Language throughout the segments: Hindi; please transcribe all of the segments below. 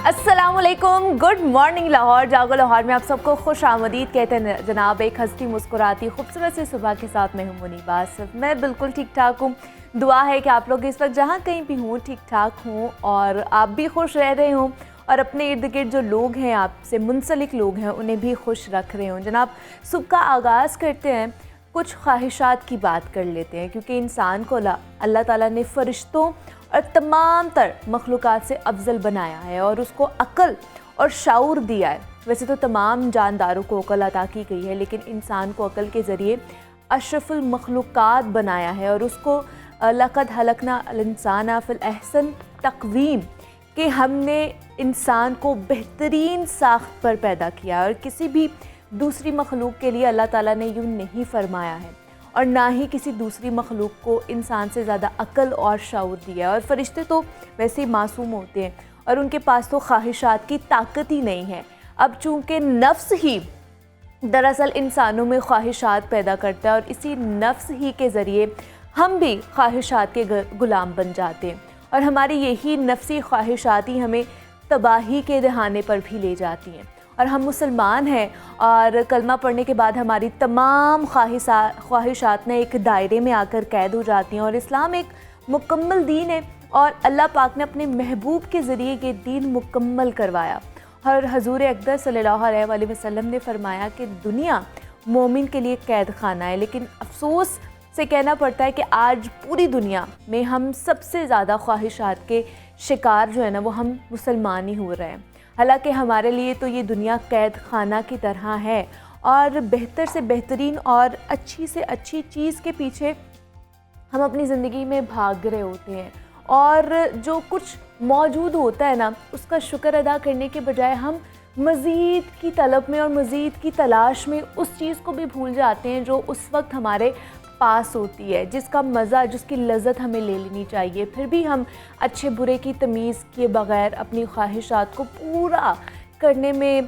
अस्सलामुअलैकुम, गुड मॉर्निंग लाहौर। जागो लाहौर में आप सबको खुश आमदीद कहते हैं जनाब। एक हंसती मुस्कुराती खूबसूरत सी सुबह के साथ मैं हूं मुनीबा आसिफ। मैं बिल्कुल ठीक ठाक हूं। दुआ है कि आप लोग इस वक्त जहां कहीं भी हों ठीक ठाक हों और आप भी खुश रह रहे हों और अपने इर्द गिर्द जो लोग हैं, आपसे मुंसलिक लोग हैं, उन्हें भी खुश रख रहे हों। जनाब, सुबह का आगाज़ करते हैं, कुछ ख्वाहिशात की बात कर लेते हैं, क्योंकि इंसान को अल्लाह ताला ने फ़रिश्तों और तमाम तर मखलूक़ात से अफजल बनाया है और उसको अक्ल और शऊर दिया है। वैसे तो तमाम जानदारों को अक्ल अता की गई है, लेकिन इंसान को अक्ल के ज़रिए अशरफुल मखलूक़ात बनाया है और उसको लक़द हलकना अल इंसाना फ़िल अहसन तक़वीम कि हमने इंसान को बेहतरीन साख्त पर पैदा किया और किसी भी दूसरी मखलूक के लिए अल्लाह ताला ने यूँ नहीं फरमाया है और ना ही किसी दूसरी मखलूक को इंसान से ज़्यादा अक्ल और शऊर दिया है। और फरिश्ते तो वैसे ही मासूम होते हैं और उनके पास तो ख्वाहिशात की ताकत ही नहीं है। अब चूँकि नफ्स ही दरअसल इंसानों में ख्वाहिशात पैदा करता है और इसी नफ्स ही के ज़रिए हम भी ख्वाहिशात के ग़ुलाम बन जाते हैं और हमारी यही नफ्सी ख्वाहिशात ही हमें तबाही के दहाने पर भी ले जाती हैं। और हम मुसलमान हैं और कलमा पढ़ने के बाद हमारी तमाम ख्वाहिशात ने एक दायरे में आकर कैद हो जाती हैं। और इस्लाम एक मुकम्मल दीन है और अल्लाह पाक ने अपने महबूब के ज़रिए ये दीन मुकम्मल करवाया। और हजूर अकबर सल्लल्लाहु अलैहि वसल्लम ने फरमाया कि दुनिया मोमिन के लिए कैद खाना है, लेकिन अफसोस से कहना पड़ता है कि आज पूरी दुनिया में हम सबसे ज़्यादा ख्वाहिशात के शिकार जो है ना, वो हम मुसलमान ही हो रहे हैं। हालांकि हमारे लिए तो ये दुनिया कैद खाना की तरह है और बेहतर से बेहतरीन और अच्छी से अच्छी चीज़ के पीछे हम अपनी ज़िंदगी में भाग रहे होते हैं और जो कुछ मौजूद होता है ना, उसका शुक्र अदा करने के बजाय हम मज़ीद की तलब में और मज़ीद की तलाश में उस चीज़ को भी भूल जाते हैं जो उस वक्त हमारे पास होती है, जिसका मज़ा, जिसकी लज़्ज़त हमें ले लेनी चाहिए। फिर भी हम अच्छे बुरे की तमीज़ किए बग़ैर अपनी ख्वाहिशात को पूरा करने में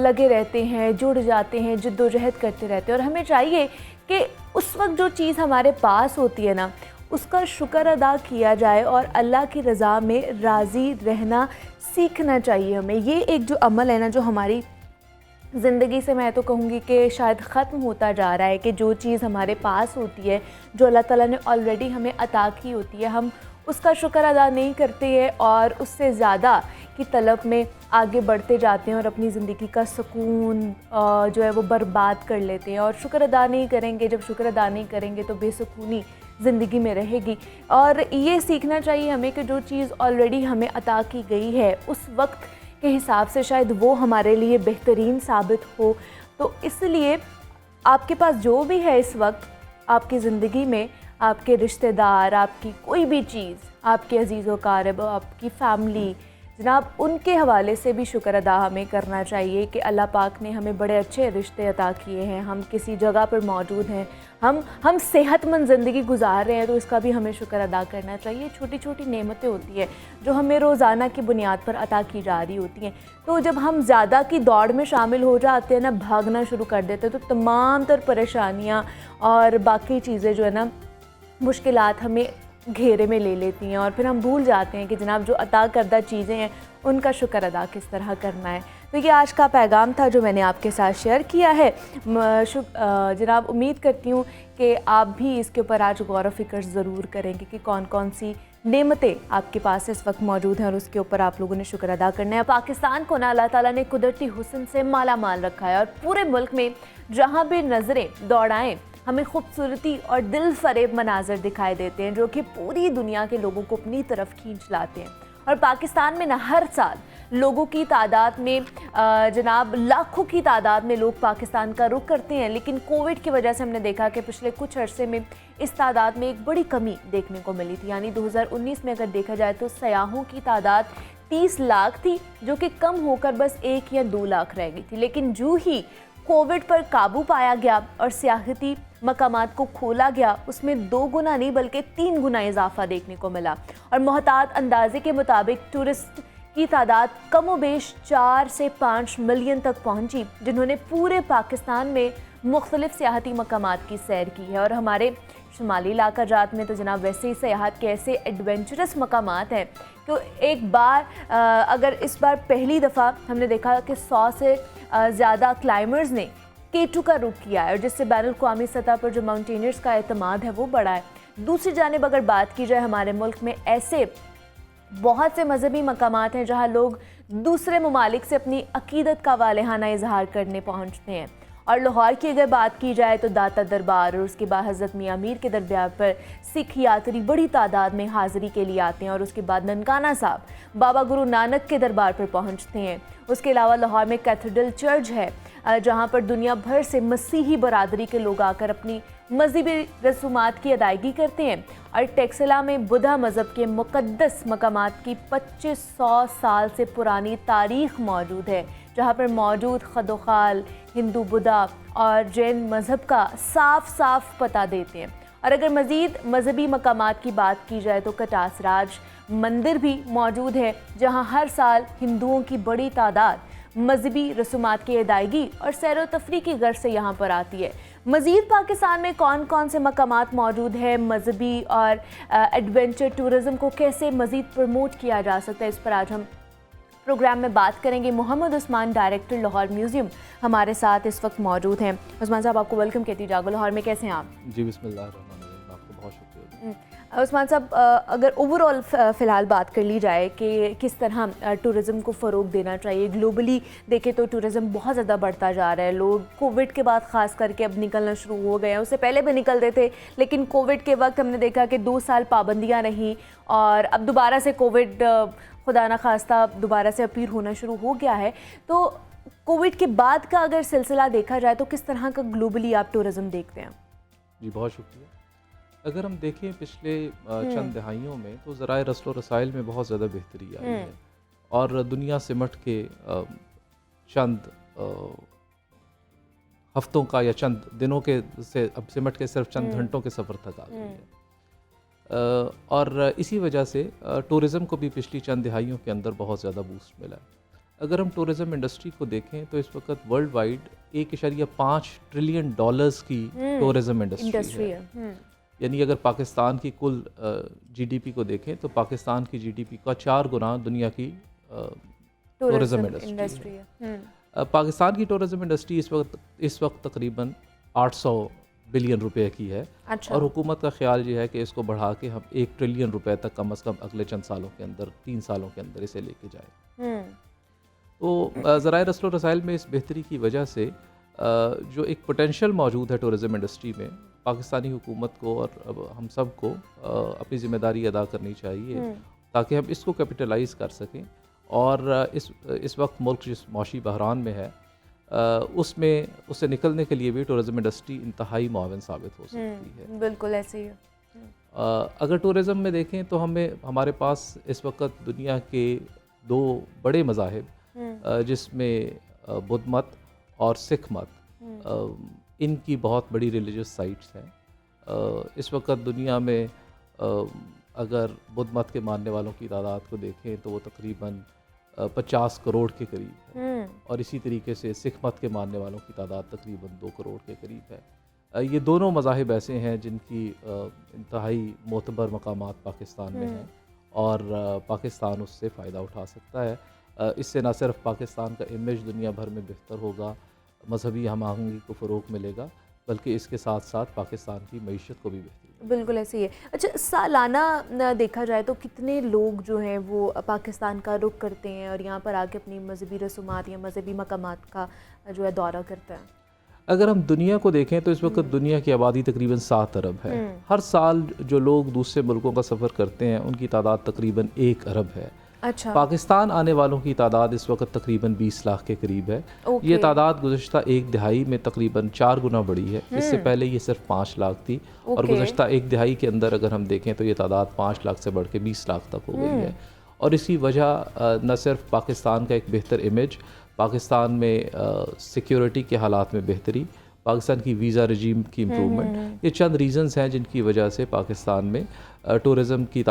लगे रहते हैं, जुड़ जाते हैं, जद्दोजहद करते रहते हैं। और हमें चाहिए कि उस वक्त जो चीज़ हमारे पास होती है ना, उसका शुक्र अदा किया जाए और अल्लाह की रज़ा में राज़ी रहना सीखना चाहिए हमें। ये एक जो अमल है ना, जो हमारी ज़िंदगी से मैं तो कहूँगी कि शायद ख़त्म होता जा रहा है कि जो चीज़ हमारे पास होती है, जो अल्लाह ताला ने ऑलरेडी हमें अता की होती है, हम उसका शुक्र अदा नहीं करते हैं और उससे ज़्यादा की तलब में आगे बढ़ते जाते हैं और अपनी ज़िंदगी का सुकून जो है वो बर्बाद कर लेते हैं। और शुक्र अदा नहीं करेंगे, जब शुक्र अदा नहीं करेंगे तो बेसुकूनी ज़िंदगी में रहेगी। और ये सीखना चाहिए हमें कि जो चीज़ ऑलरेडी हमें अता की गई है, उस वक्त के हिसाब से शायद वो हमारे लिए बेहतरीन साबित हो। तो इसलिए आपके पास जो भी है इस वक्त आपकी ज़िंदगी में, आपके रिश्तेदार, आपकी कोई भी चीज़, आपके अजीज़ व क़ारिब, आपकी फ़ैमिली, जनाब, उनके हवाले से भी शुक्र अदा हमें करना चाहिए कि अल्लाह पाक ने हमें बड़े अच्छे रिश्ते अता किए हैं, हम किसी जगह पर मौजूद हैं, हम सेहतमंद ज़िंदगी गुजार रहे हैं, तो इसका भी हमें शुक्र अदा करना चाहिए। छोटी छोटी नेमतें होती हैं जो हमें रोज़ाना की बुनियाद पर अता की जा रही होती हैं। तो जब हम ज़्यादा की दौड़ में शामिल हो जाते हैं ना, भागना शुरू कर देते हैं, तो तमाम तर परेशानियाँ और बाकी चीज़ें जो है ना, मुश्किलात हमें घेरे में ले लेती हैं और फिर हम भूल जाते हैं कि जनाब जो अता करदा चीज़ें हैं उनका शुक्र अदा किस तरह करना है। तो ये आज का पैगाम था जो मैंने आपके साथ शेयर किया है। जनाब, उम्मीद करती हूँ कि आप भी इसके ऊपर आज गौर व फिक्र ज़रूर करेंगे कि कौन कौन सी नेमतें आपके पास इस वक्त मौजूद हैं और उसके ऊपर आप लोगों ने शुक्र अदा करना है। पाकिस्तान को ना अल्लाह ताला ने कुदरती हुस्न से माला माल रखा है और पूरे मुल्क में जहाँ भी नज़रें दौड़ाएँ हमें खूबसूरती और दिल फरेब मनाजर दिखाई देते हैं जो कि पूरी दुनिया के लोगों को अपनी तरफ खींच लाते हैं। और पाकिस्तान में ना हर साल लोगों की तादाद में जनाब लाखों की तादाद में लोग पाकिस्तान का रुख करते हैं, लेकिन कोविड की वजह से हमने देखा कि पिछले कुछ अरसे में इस तादाद में एक बड़ी कमी देखने को मिली थी। यानी 2019 में अगर देखा जाए तो सयाहों की तादाद 30 लाख थी, जो कि कम होकर बस 1 या 2 लाख रह गई थी। लेकिन जो ही कोविड पर काबू पाया गया और सियाहती मकामात को खोला गया, उसमें 2 गुना नहीं बल्कि 3 गुना इजाफा देखने को मिला। और मोहतात अंदाजे के मुताबिक टूरिस्ट की तादाद कमोबेश 4 से 5 मिलियन तक पहुंची, जिन्होंने पूरे पाकिस्तान में मुख्तलिफ सियाहती मकामात की सैर की है। और हमारे शुमाली इलाका जात में तो जनाब वैसे ही सयाहत के ऐसे एडवेंचरस मकामात हैं कि एक बार अगर इस बार पहली दफ़ा हमने देखा कि 100 से ज़्यादा क्लाइमर्स ने K2 का रुख किया है, और जिससे बैनुल-अक़वामी सतह पर जो माउंटेनियर्स का एतमाद है वो बढ़ा है। दूसरी जानिब अगर बात की जाए, हमारे मुल्क में ऐसे बहुत से मजहबी मकामात हैं जहाँ लोग दूसरे ममालिक से अपनी अकीदत का वालेहाना इजहार करने पहुँचते हैं। और लाहौर की अगर बात की जाए तो दाता दरबार और उसके बाद हज़रत मियाँ मीर के दरबार पर सिख यात्री बड़ी तादाद में हाज़िरी के लिए आते हैं, और उसके बाद ननकाना साहब बाबा गुरु नानक के दरबार पर पहुंचते हैं। उसके अलावा लाहौर में कैथेड्रल चर्च है जहां पर दुनिया भर से मसीही बरादरी के लोग आकर अपनी मजहबी रसूमात की अदायगी करते हैं। और टेक्सला में बुद्धा मज़हब के मुक़द्दस मकामात की 2500 साल से पुरानी तारीख़ मौजूद है, जहाँ पर मौजूद खदोखाल हिंदू, बुद्धा और जैन मज़हब का साफ साफ पता देते हैं। और अगर मज़ीद मजहबी मकामात की बात की जाए तो कटासराज मंदिर भी मौजूद है, जहाँ हर साल हिंदुओं की बड़ी तादाद मजहबी रसूमात की अदायगी और सैर व तफरी की गर्ज से यहाँ पर आती है। मज़ीद पाकिस्तान में कौन कौन से मकामात मौजूद है, मजहबी और एडवेंचर टूरिज़म को कैसे मज़ीद प्रमोट किया जा सकता है, इस पर आज हम प्रोग्राम में बात करेंगे। मोहम्मद उस्मान, डायरेक्टर लाहौर म्यूज़ियम, हमारे साथ इस वक्त मौजूद हैं। उस्मान साहब, आपको वेलकम कहती जागो लाहौर में, कैसे हैं आप? जी बिस्मिल्लाहिर्रहमानिर्रहीम, आपको बहुत शुक्रिया। उस्मान साहब, अगर ओवरऑल फ़िलहाल बात कर ली जाए कि किस तरह टूरिज़म को फ़रोग देना चाहिए, ग्लोबली देखें तो टूरिज़म बहुत ज़्यादा बढ़ता जा रहा है। लोग कोविड के बाद ख़ास करके अब निकलना शुरू हो गए हैं, उससे पहले भी निकलते थे, लेकिन कोविड के वक्त हमने देखा कि 2 साल पाबंदियाँ रहीं और अब दोबारा से कोविड खुदा ना खास्ता दोबारा से अपील होना शुरू हो गया है। तो कोविड के बाद का अगर सिलसिला देखा जाए तो किस तरह का ग्लोबली आप टूरिज़म देखते हैं? जी बहुत शुक्रिया। अगर हम देखें पिछले चंद दहाइयों में तो ज़राए रस्ल व रसाइल में बहुत ज़्यादा बेहतरी आई है, और दुनिया सिमट के चंद हफ्तों का या चंद दिनों के से अब सिमट के सिर्फ चंद घंटों के सफ़र तक आ गई है। और इसी वजह से टूरिज़म को भी पिछली चंद दहाइयों के अंदर बहुत ज़्यादा बूस्ट मिला है। अगर हम टूरिज़म इंडस्ट्री को देखें तो इस वक्त वर्ल्ड वाइड 1.5 ट्रिलियन डॉलर्स की टूरिज़म इंडस्ट्री है। यानी अगर पाकिस्तान की कुल जीडीपी को देखें तो पाकिस्तान की जीडीपी का 4 गुना दुनिया की टूरिज़म इंडस्ट्री है। पाकिस्तान की टूरिज़म इंडस्ट्री इस वक्त तकरीबन 800 बिलियन रुपए की है। अच्छा। और हुकूमत का ख्याल ये है कि इसको बढ़ा के हम 1 ट्रिलियन रुपए तक कम से कम अगले चंद सालों के अंदर, 3 सालों के अंदर इसे लेके जाए। तो ज़राए रस्ल व रसाइल में इस बेहतरी की वजह से जो एक पोटेंशियल मौजूद है टूरिज़म इंडस्ट्री में, पाकिस्तानी हुकूमत को और अब हम सब को अपनी ज़िम्मेदारी अदा करनी चाहिए ताकि हम इसको कैपिटलाइज़ कर सकें। और इस वक्त मुल्क जिस मौशी बहरान में है उससे निकलने के लिए भी टूरिज़म इंडस्ट्री इंतहाई मुआविन साबित हो सकती है। बिल्कुल ऐसे ही है। अगर टूरिज़म में देखें तो हमारे पास इस वक्त दुनिया के 2 बड़े मज़ाहिब जिसमें बुद्ध मत और सिख मत, इनकी बहुत बड़ी रिलीजियस साइट्स हैं। इस वक्त दुनिया में अगर बुद्ध मत के मानने वालों की तादाद को देखें तो वो तकरीबन 50 करोड़ के करीब है, और इसी तरीके से सिख मत के मानने वालों की तादाद तकरीबन 2 करोड़ के करीब है। ये दोनों मज़ाहिब ऐसे हैं जिनकी इंतहाई मोतबर मकामात पाकिस्तान में हैं, और पाकिस्तान उससे फ़ायदा उठा सकता है। इससे न सिर्फ पाकिस्तान का इमेज दुनिया भर में बेहतर होगा, मजहबी हम आहंगी को फ़रोग़ मिलेगा, बल्कि इसके साथ साथ पाकिस्तान की मईशत को भी बेहतरी। बिल्कुल ऐसे ही है। अच्छा, सालाना देखा जाए तो कितने लोग जो हैं वो पाकिस्तान का रुख करते हैं और यहाँ पर आके अपनी मजहबी रसूमात या मजहबी मकामात का जो है दौरा करते हैं? अगर हम दुनिया को देखें तो इस वक्त दुनिया की आबादी तकरीबन 7 अरब है। हर साल जो लोग दूसरे मुल्कों का सफ़र करते हैं उनकी तादाद तकरीबन 1 अरब है। अच्छा। पाकिस्तान आने वालों की तादाद इस वक्त तकरीबन 20 लाख के करीब है। ये तादाद गुज़श्ता 1 दिहाई में तकरीबन 4 गुना बढ़ी है। इससे पहले ये सिर्फ 5 लाख थी, और गुज़श्ता 1 दिहाई के अंदर अगर हम देखें तो ये तादाद 5 लाख से बढ़ के 20 लाख तक हो गई है। और इसी वजह न सिर्फ पाकिस्तान का एक बेहतर इमेज, पाकिस्तान में सिक्योरिटी के हालात में बेहतरी, पाकिस्तान की वीज़ा रजीम की इम्प्रूवमेंट, ये चंद रीज़न्स हैं जिनकी वजह से पाकिस्तान में टूरिस्ट की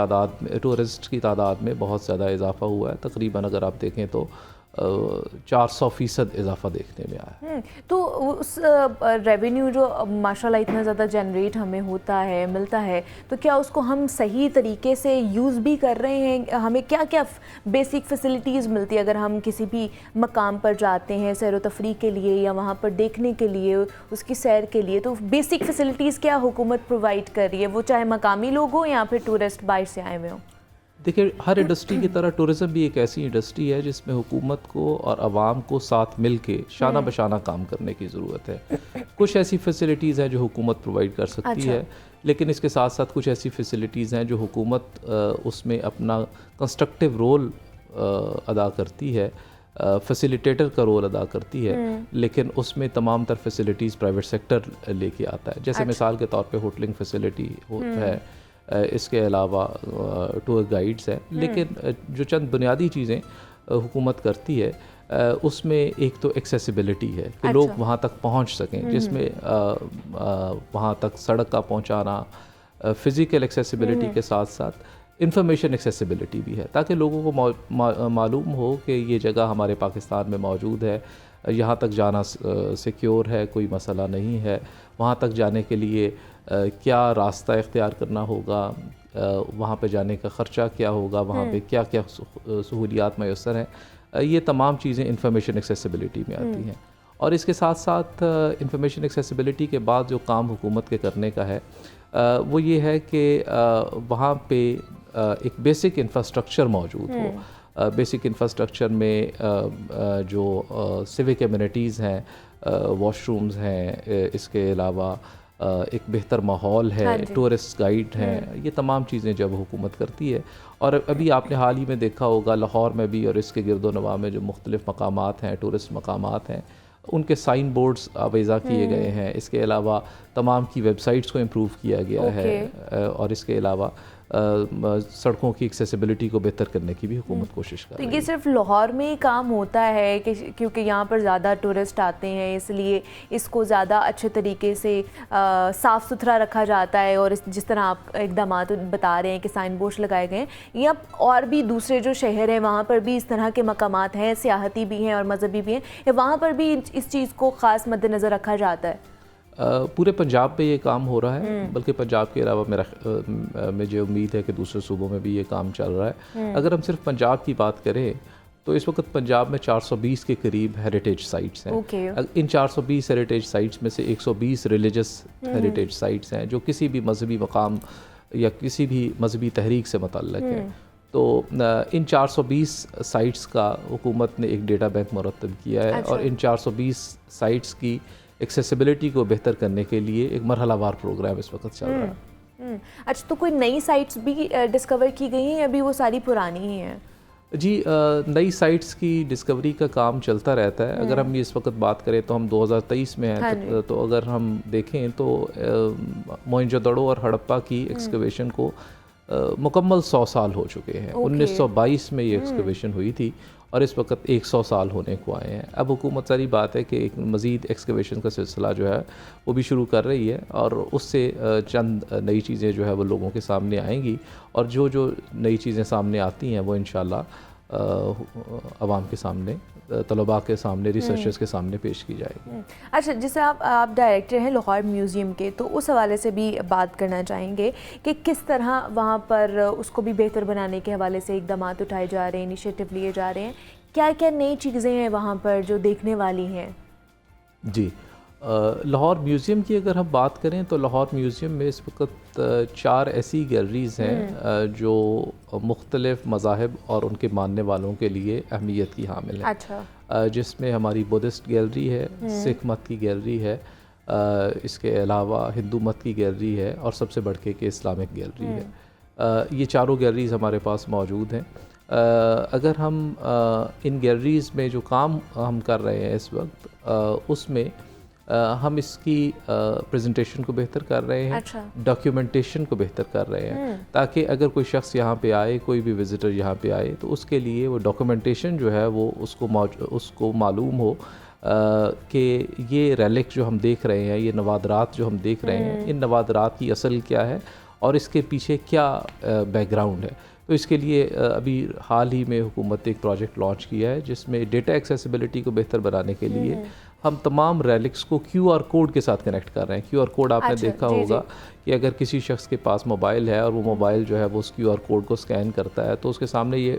तादाद में बहुत ज़्यादा इजाफ़ा हुआ है। तकरीबन अगर आप देखें तो 400% इजाफा देखने में आया। तो उस रेवेन्यू जो माशाल्लाह इतना ज़्यादा जनरेट हमें होता है, मिलता है, तो क्या उसको हम सही तरीके से यूज़ भी कर रहे हैं? हमें क्या क्या बेसिक फैसिलिटीज़ मिलती है अगर हम किसी भी मकाम पर जाते हैं सैर व तफरीह के लिए या वहाँ पर देखने के लिए, उसकी सैर के लिए? तो बेसिक फैसिलिटीज़ क्या हुकूमत प्रोवाइड कर रही है, वो चाहे मकामी लोग हों या फिर टूरिस्ट बाहर से आए हुए हों? देखिए, हर इंडस्ट्री की तरह टूरिज़्म भी एक ऐसी इंडस्ट्री है जिसमें हुकूमत को और आवाम को साथ मिल के शाना बशाना काम करने की ज़रूरत है। कुछ ऐसी फैसिलिटीज़ हैं जो हुकूमत प्रोवाइड कर सकती है, लेकिन इसके साथ साथ कुछ ऐसी फैसिलिटीज़ हैं जो हुकूमत उसमें अपना कंस्ट्रक्टिव रोल अदा करती है, फैसिलिटेटर का रोल अदा करती है, लेकिन उसमें तमाम तर फैसिलिटीज़ प्राइवेट सेक्टर लेके आता है। जैसे मिसाल के तौर पे होटलिंग फैसिलिटी है, इसके अलावा टूर गाइड्स हैं, लेकिन जो चंद बुनियादी चीज़ें हुकूमत करती है उसमें एक तो एक्सेसिबिलिटी है कि लोग वहाँ तक पहुँच सकें, जिसमें वहाँ तक सड़क का पहुँचाना, फ़िज़िकल एक्सेसिबिलिटी के साथ साथ इंफॉर्मेशन एक्सेसिबिलिटी भी है, ताकि लोगों को मालूम हो कि ये जगह हमारे पाकिस्तान में मौजूद है, यहाँ तक जाना सिक्योर है, कोई मसला नहीं है, वहाँ तक जाने के लिए क्या रास्ता इख्तियार करना होगा, वहाँ पे जाने का ख़र्चा क्या होगा, वहाँ पे क्या क्या सहूलियात मैसर हैं, ये तमाम चीज़ें इंफॉर्मेशन एक्सेसिबिलिटी में आती हैं। और इसके साथ साथ इंफॉर्मेशन एक्सेसिबिलिटी के बाद जो काम हुकूमत के करने का है वो ये है कि वहाँ पे एक बेसिक इंफ्रास्ट्रक्चर मौजूद हो। बेसिक इंफ्रास्ट्रक्चर में जो सिविक एमिनिटीज़ हैं, वॉशरूम्स हैं, इसके अलावा एक बेहतर माहौल है, टूरिस्ट गाइड हैं, ये तमाम चीज़ें जब हुकूमत करती है। और अभी आपने हाल ही में देखा होगा लाहौर में भी और इसके गिरदोनवा में जो मुख्तलिफ़ मकामात हैं, टूरिस्ट मकामात हैं, उनके साइन बोर्ड्स आवेज़ा किए गए हैं। इसके अलावा तमाम की वेबसाइट्स को इम्प्रूव किया गया है, और इसके अलावा सड़कों की एक्सेसिबिलिटी को बेहतर करने की भी हुकूमत कोशिश कर रही है। तो ये सिर्फ लाहौर में ही काम होता है कि क्योंकि यहाँ पर ज़्यादा टूरिस्ट आते हैं, इसलिए इसको ज़्यादा अच्छे तरीके से साफ़ सुथरा रखा जाता है, और जिस तरह आप इक़दाम बता रहे हैं कि साइन बोर्ड लगाए गए हैं, या और भी दूसरे जो शहर हैं वहाँ पर भी इस तरह के मकामात हैं, सियाहती भी हैं और मजहबी भी हैं, या वहाँ पर भी इस चीज़ को ख़ास मद्देनज़र रखा जाता है? पूरे पंजाब पे ये काम हो रहा है, बल्कि पंजाब के अलावा मुझे उम्मीद है कि दूसरे सूबों में भी ये काम चल रहा है। अगर हम सिर्फ पंजाब की बात करें तो इस वक्त पंजाब में 420 के करीब हेरिटेज साइट्स हैं। इन 420 हेरिटेज साइट्स में से 120 रिलीजियस हेरिटेज साइट्स हैं जो किसी भी मजहबी मकाम या किसी भी मजहबी तहरीक से मुतल्लक हैं। तो इन 420 साइट्स का हुकूमत ने एक डेटा बैंक मुरतब किया है, और इन 420 साइट्स की एक्सेसिबिलिटी को बेहतर करने के लिए एक मरहलावार प्रोग्राम इस वक्त चल रहा है। अच्छा, तो कोई नई साइट्स भी डिस्कवर की गई हैं, अभी वो सारी पुरानी ही हैं? जी, नई साइट्स की डिस्कवरी का काम चलता रहता है। अगर हम इस वक्त बात करें तो हम 2023 में हैं, तो अगर हम देखें तो मोहनजोदड़ो और हड़प्पा की एक्सकवेशन को मुकम्मल 100 साल हो चुके हैं। 1922 में ये एक्सकवेशन हुई थी और इस वक्त 100 साल होने को आए हैं। अब हुकूमत सारी बात है कि एक मज़ीद एक्सकवेशन का सिलसिला जो है वो भी शुरू कर रही है, और उससे चंद नई चीज़ें जो है वो लोगों के सामने आएंगी, और जो नई चीज़ें सामने आती हैं वो इंशाल्लाह आवाम के सामने, तलबा के सामने, रिसर्चर्स के सामने पेश की जाएगी। अच्छा, जैसे आप डायरेक्टर हैं लाहौर म्यूज़ियम के, तो उस हवाले से भी बात करना चाहेंगे कि किस तरह वहाँ पर उसको भी बेहतर बनाने के हवाले से इक़दाम उठाए जा रहे हैं, इनिशिएटिव लिए जा रहे हैं, क्या क्या नई चीज़ें हैं वहाँ पर जो देखने वाली हैं? जी, लाहौर म्यूज़ियम की अगर हम बात करें तो लाहौर म्यूज़ियम में इस वक्त 4 ऐसी गैलरीज़ हैं जो मुख्तलिफ़ मज़ाहिब और उनके मानने वालों के लिए अहमियत की हामिल है। अच्छा। जिसमें हमारी बुद्धिस्ट गैलरी है, सिख मत की गैलरी है, इसके अलावा हिंदू मत की गैलरी है, और सबसे बढ़ के इस्लामिक गैलरी है। ये चारों गैलरीज़ हमारे पास मौजूद हैं। अगर हम इन गैलरीज़ में जो काम हम कर रहे हैं इस वक्त, उसमें हम इसकी प्रेजेंटेशन को बेहतर कर रहे हैं। अच्छा। डॉक्यूमेंटेशन को बेहतर कर रहे हैं, ताकि अगर कोई शख्स यहाँ पे आए, कोई भी विज़िटर यहाँ पे आए, तो उसके लिए वो डॉक्यूमेंटेशन जो है वो उसको मालूम हो कि ये रेलिक जो हम देख रहे हैं, ये नवादरात जो हम देख रहे हैं, इन नवादरात की असल क्या है और इसके पीछे क्या बैकग्राउंड है। तो इसके लिए अभी हाल ही में हुकूमत ने एक प्रोजेक्ट लॉन्च किया है जिसमें डेटा एक्सेसिबिलिटी को बेहतर बनाने के लिए हम तमाम रेलिक्स को QR कोड के साथ कनेक्ट कर रहे हैं। QR कोड आपने अच्छा, देखा जी, होगा जी। कि अगर किसी शख्स के पास मोबाइल है और वो मोबाइल जो है वो उस QR कोड को स्कैन करता है तो उसके सामने ये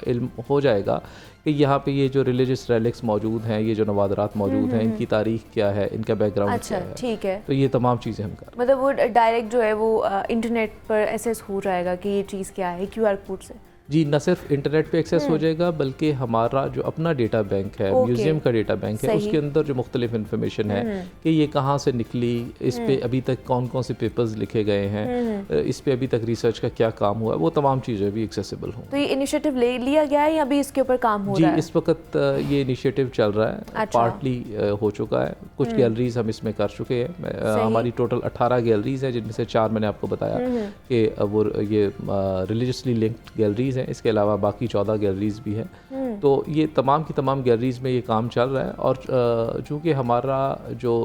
इल्म हो जाएगा कि यहाँ पे ये जो रिलीजियस रेलिक्स मौजूद हैं, ये जो नवादरात मौजूद हैं, इनकी तारीख क्या है, इनका बैकग्राउंड अच्छा, क्या है। ठीक है। तो ये तमाम चीज़ें हम कर रहे हैं। मतलब वो डायरेक्ट जो है वो इंटरनेट पर एसेस हो जाएगा कि ये चीज़ क्या है QR कोड से। जी, न सिर्फ इंटरनेट पे एक्सेस हो जाएगा बल्कि हमारा जो अपना डेटा बैंक है, म्यूज़ियम का डेटा बैंक है, उसके अंदर जो मुख्तलिफ इन्फॉर्मेशन है कि ये कहाँ से निकली, इस पे अभी तक कौन कौन से पेपर्स लिखे गए हैं, इस पे अभी तक रिसर्च का क्या काम हुआ है, वो तमाम चीज़ें भी एक्सेसिबल हों। तो ये इनिशिएटिव ले लिया गया है या अभी इसके ऊपर काम हो जी, रहा है? इस वक्त ये इनिशिएटिव चल रहा है। अच्छा। पार्टली हो चुका है, कुछ गैलरीज हम इसमें कर चुके हैं। हमारी टोटल 18 गैलरीज हैं जिनमें से 4 मैंने आपको बताया कि वो ये रिलीजियसली लिंक्ड गैलरीज हैं। इसके अलावा बाकी 14 गैलरीज भी हैं। तो ये तमाम की तमाम गैलरीज में ये काम चल रहा है और चूँकि हमारा जो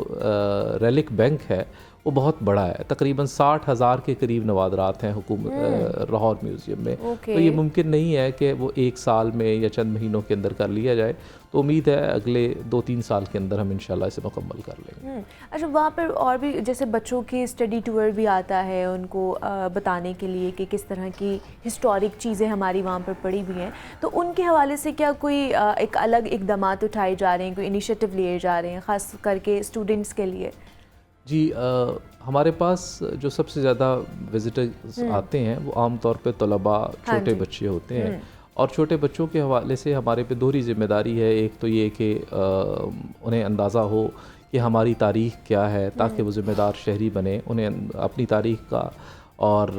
रेलिक बैंक है वो बहुत बड़ा है, तकरीबन 60,000 के करीब नवादरात हैं हुकूमत लाहौर म्यूज़ियम में। तो ये मुमकिन नहीं है कि वो एक साल में या चंद महीनों के अंदर कर लिया जाए। तो उम्मीद है अगले 2-3 साल के अंदर हम इंशाल्लाह इसे मुकम्मल कर लेंगे। अच्छा, वहाँ पर और भी जैसे बच्चों की स्टडी टूर भी आता है उनको बताने के लिए कि किस तरह की हिस्टोरिक चीज़ें हमारी वहाँ पर पड़ी हुई हैं, तो उनके हवाले से क्या कोई एक अलग इकदामात उठाए जा रहे हैं, कोई इनिशिएटिव लिए जा रहे हैं ख़ास करके स्टूडेंट्स के लिए? जी, हमारे पास जो सबसे ज़्यादा विज़िटर्स आते हैं वो आम तौर पे तलबा, छोटे बच्चे होते हैं। और छोटे बच्चों के हवाले से हमारे पे दोहरी ज़िम्मेदारी है। एक तो ये कि उन्हें अंदाज़ा हो कि हमारी तारीख़ क्या है ताकि वो ज़िम्मेदार शहरी बने, उन्हें अपनी तारीख़ का और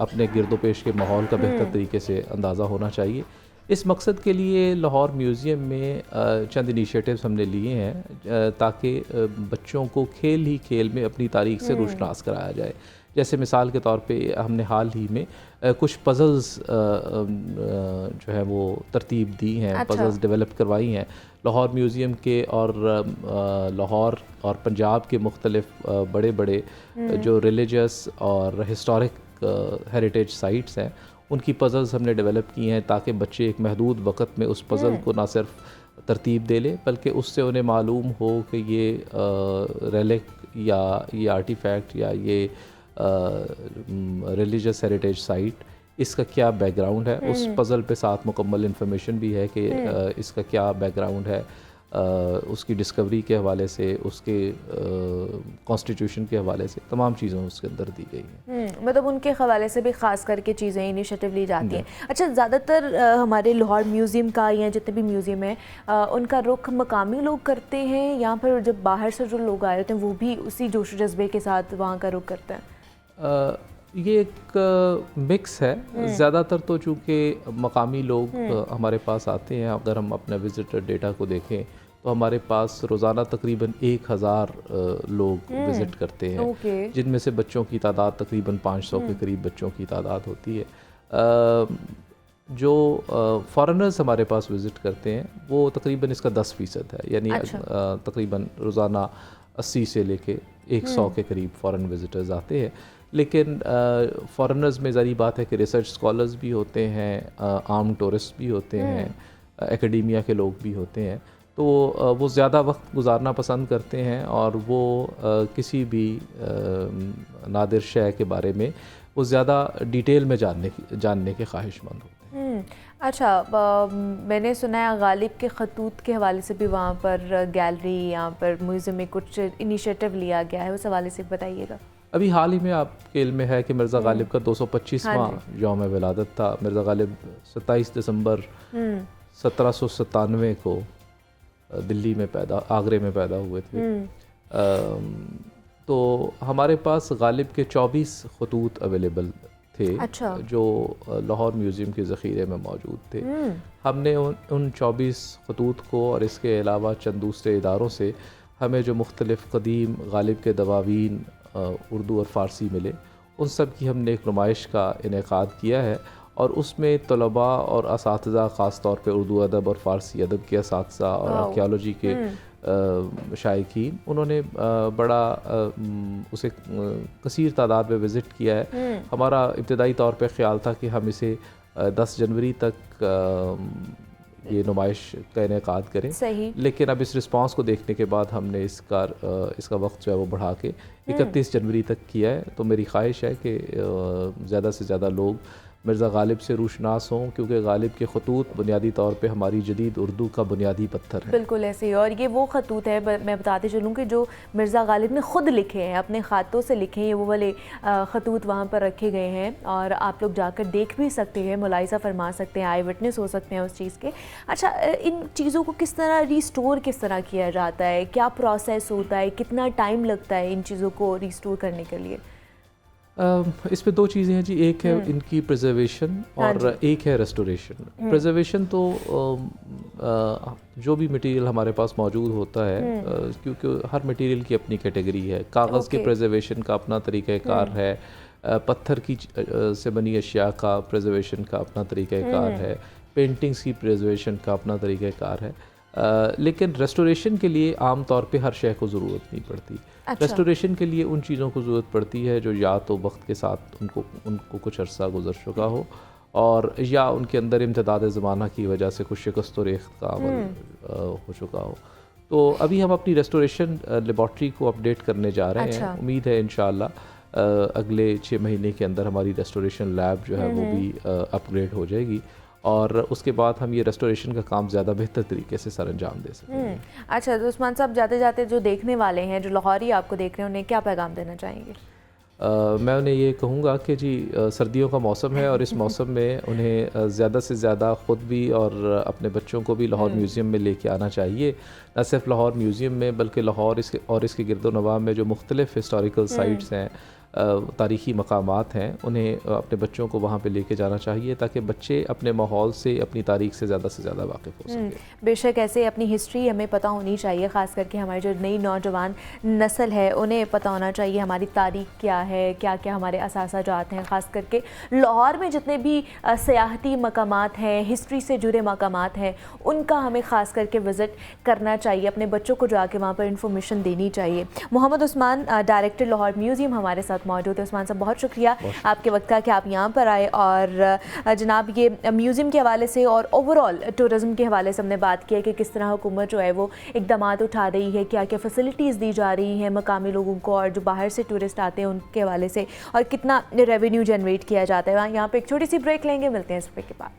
अपने गिरदो पेश के माहौल का बेहतर तरीके से अंदाज़ा होना चाहिए। इस मकसद के लिए लाहौर म्यूज़ियम में चंद इनिशिएटिव्स हमने लिए हैं ताकि बच्चों को खेल ही खेल में अपनी तारीख़ से रोशनास कराया जाए। जैसे मिसाल के तौर पे हमने हाल ही में कुछ पज़ल्स जो है वो तरतीब दी हैं। अच्छा। पज़ल्स डेवलप करवाई हैं लाहौर म्यूज़ियम के और लाहौर और पंजाब के मुख्तलिफ बड़े बड़े जो रिलीजियस और हिस्टोरिक हेरिटेज साइट्स हैं उनकी पज़ल्स हमने डेवलप की हैं ताकि बच्चे एक महदूद वक़्त में उस पज़ल को ना सिर्फ तरतीब दे लें बल्कि उससे उन्हें मालूम हो कि ये रेलिक या ये आर्टिफैक्ट या ये रिलीजियस हेरिटेज साइट इसका क्या बैकग्राउंड है। उस पज़ल पे साथ मुकम्मल इन्फॉर्मेशन भी है कि इसका क्या बैकग्राउंड है, उसकी डिस्कवरी के हवाले से, उसके कॉन्स्टिट्यूशन के हवाले से तमाम चीज़ें उसके अंदर दी गई हैं। मतलब उनके हवाले से भी ख़ास करके चीज़ें इनिशिएटिव ली जाती हैं। अच्छा, ज़्यादातर हमारे लाहौर म्यूज़ियम का या जितने भी म्यूज़ियम है उनका रुख मकामी लोग करते हैं या फिर जब बाहर से जो लोग आए होते हैं वो भी उसी जोश जज्बे के साथ वहाँ का रुख करते हैं? ये एक मिक्स है। ज़्यादातर तो चूँकि मकामी लोग हमारे पास आते हैं। अगर हम अपना विज़िटर डेटा को देखें तो हमारे पास रोज़ाना तकरीबन 1000 लोग विज़िट करते हैं जिनमें से बच्चों की तादाद तकरीबन 500 के करीब बच्चों की तादाद होती है। जो फॉरेनर्स हमारे पास विज़िट करते हैं वो तकरीबन इसका 10% है, यानी तकरीबन रोज़ाना 80 से लेके 100 के करीब फ़ॉरेन विज़िटर्स आते हैं। लेकिन फॉरेनर्स में ज़री बात है कि रिसर्च स्कॉलर्स भी होते हैं, आम टूरिस्ट भी होते हैं, एकेडेमिया के लोग भी होते हैं। तो वो ज़्यादा वक्त गुजारना पसंद करते हैं और वो किसी भी नादिर शय के बारे में वो ज़्यादा डिटेल में जानने के ख्वाहिशमंद होते हैं। अच्छा, मैंने सुना है गालिब के खतूत के हवाले से भी वहाँ पर गैलरी यहाँ पर म्यूज़ियम में कुछ इनिशिएटिव लिया गया है, उस हवाले से बताइएगा। अभी हाल ही में आपके इल्म में है कि मिर्ज़ा गालिब का 225वां यौम विलादत था। मिर्ज़ा गालिब 27 दिसंबर 1797 को दिल्ली में आगरे में पैदा हुए थे। तो हमारे पास गालिब के 24 खतूत अवेलेबल थे। अच्छा। जो लाहौर म्यूज़ियम के ज़ख़ीरे में मौजूद थे। हमने उन 24 खतूत को और इसके अलावा चंद दूसरे इदारों से हमें जो मुख्तलिफ़ क़दीम गालिब के दवावीन उर्दू और फ़ारसी मिले उन सब की हमने एक नुमाइश का इनेकाद किया है और उसमें तलबा और असातिज़ा ख़ास तौर पे उर्दू अदब और फ़ारसी अदब के असातिज़ा और आर्कियोलॉजी के शायकीन उन्होंने बड़ा उसे कसीर तादाद में विज़िट किया है। हमारा इब्तदाई तौर पे ख़्याल था कि हम इसे 10 जनवरी तक ये नुमाइश का इनेकाद करें। सही। लेकिन अब इस रिस्पांस को देखने के बाद हमने इसका वक्त जो है वो बढ़ा के 31 जनवरी तक किया है। तो मेरी ख्वाहिश है कि ज़्यादा से ज़्यादा लोग मिर्ज़ा गालिब से रूशनास हों, क्योंकि गालिब के खतूत बुनियादी तौर पे हमारी जदीद उर्दू का बुनियादी पत्थर है। बिल्कुल ऐसे ही, और ये वो खतूत है, मैं बताते चलूँ कि जो मिर्ज़ा गालिब ने ख़ुद लिखे हैं, अपने ख़ातों से लिखे हैं, वो वाले खतूत वहाँ पर रखे गए हैं और आप लोग जाकर देख भी सकते हैं, मुलाहिज़ा फरमा सकते हैं, आई विटनेस हो सकते हैं उस चीज़ के। अच्छा, इन चीज़ों को किस तरह रिस्टोर किस तरह किया जाता है, क्या प्रोसेस होता है, कितना टाइम लगता है इन चीज़ों को रिस्टोर करने के लिए? इस पे दो चीज़ें हैं जी, एक है इनकी प्रिजर्वेशन और एक है रेस्टोरेशन। प्रिजर्वेशन तो जो भी मटेरियल हमारे पास मौजूद होता है, क्योंकि हर मटेरियल की अपनी कैटेगरी है। कागज़ के प्रिजर्वेशन का अपना तरीक़ाकार है, पत्थर की से बनी अशिया का प्रिजर्वेशन का अपना तरीक़ाकार है, पेंटिंग्स की प्रिजर्वेशन का अपना तरीक़ाकार है। लेकिन रेस्टोरेशन के लिए आम तौर पे हर शय को ज़रूरत नहीं पड़ती। अच्छा। रेस्टोरेशन के लिए उन चीज़ों को ज़रूरत पड़ती है जो या तो वक्त के साथ उनको कुछ अरसा गुजर चुका हो, और या उनके अंदर इम्तदाद ज़माना की वजह से कुछ शिकस्त व रेख्त का अमल हो चुका हो। तो अभी हम अपनी रेस्टोरेशन लेबॉर्ट्री को अपडेट करने जा रहे हैं। उम्मीद है इंशाअल्लाह अगले 6 महीने के अंदर हमारी रेस्टोरेशन लैब जो है वो भी अपग्रेड हो जाएगी, और उसके बाद हम ये रेस्टोरेशन का काम ज़्यादा बेहतर तरीके से सर अंजाम दे सकेंगे। अच्छा, तो उस्मान साहब, जाते जाते जो देखने वाले हैं, जो लाहौरी आपको देख रहे हैं, उन्हें क्या पैगाम देना चाहेंगे? मैं उन्हें ये कहूँगा कि जी सर्दियों का मौसम है, और इस मौसम में उन्हें ज़्यादा से ज़्यादा ख़ुद भी और अपने बच्चों को भी लाहौर म्यूज़ियम में लेके आना चाहिए। न सिर्फ लाहौर म्यूज़ियम में, बल्कि लाहौर इसके गिरदोनवा में जो मुख्तलिफ़ हिस्टोरिकल साइट्स हैं, तारीख़ी मकामात हैं, उन्हें अपने बच्चों को वहाँ पे लेके जाना चाहिए, ताकि बच्चे अपने माहौल से, अपनी तारीख़ से ज़्यादा वाकिफ़ हो सकें। बेशक ऐसे अपनी हिस्ट्री हमें पता होनी चाहिए, ख़ास करके हमारी जो नई नौजवान नस्ल है उन्हें पता होना चाहिए हमारी तारीख़ क्या है, क्या क्या हमारे असासाजात हैं। ख़ास करके लाहौर में जितने भी सियाहती मकामात हैं, हिस्ट्री से जुड़े मकामात हैं, उनका हमें ख़ास करके विज़िट करना चाहिए, अपने बच्चों को जाके वहाँ पर इंफॉर्मेशन देनी चाहिए। मोहम्मद उस्मान, डायरेक्टर लाहौर म्यूज़ियम, हमारे साथ मौजूद है। उस्मान साहब, बहुत शुक्रिया आपके वक्त का कि आप यहाँ पर आए, और जनाब ये म्यूज़ियम के हवाले से और ओवरऑल टूरिज़म के हवाले से हमने बात की है कि किस तरह हुकूमत जो है वो इक़दामात उठा रही है, क्या क्या फ़ैसिलिटीज़ दी जा रही हैं मकामी लोगों को, और जो बाहर से टूरिस्ट आते हैं उनके हवाले से, और कितना रेवेन्यू जनरेट किया जाता है। यहाँ पर एक छोटी सी ब्रेक लेंगे, मिलते हैं इस ब्रेक के बाद।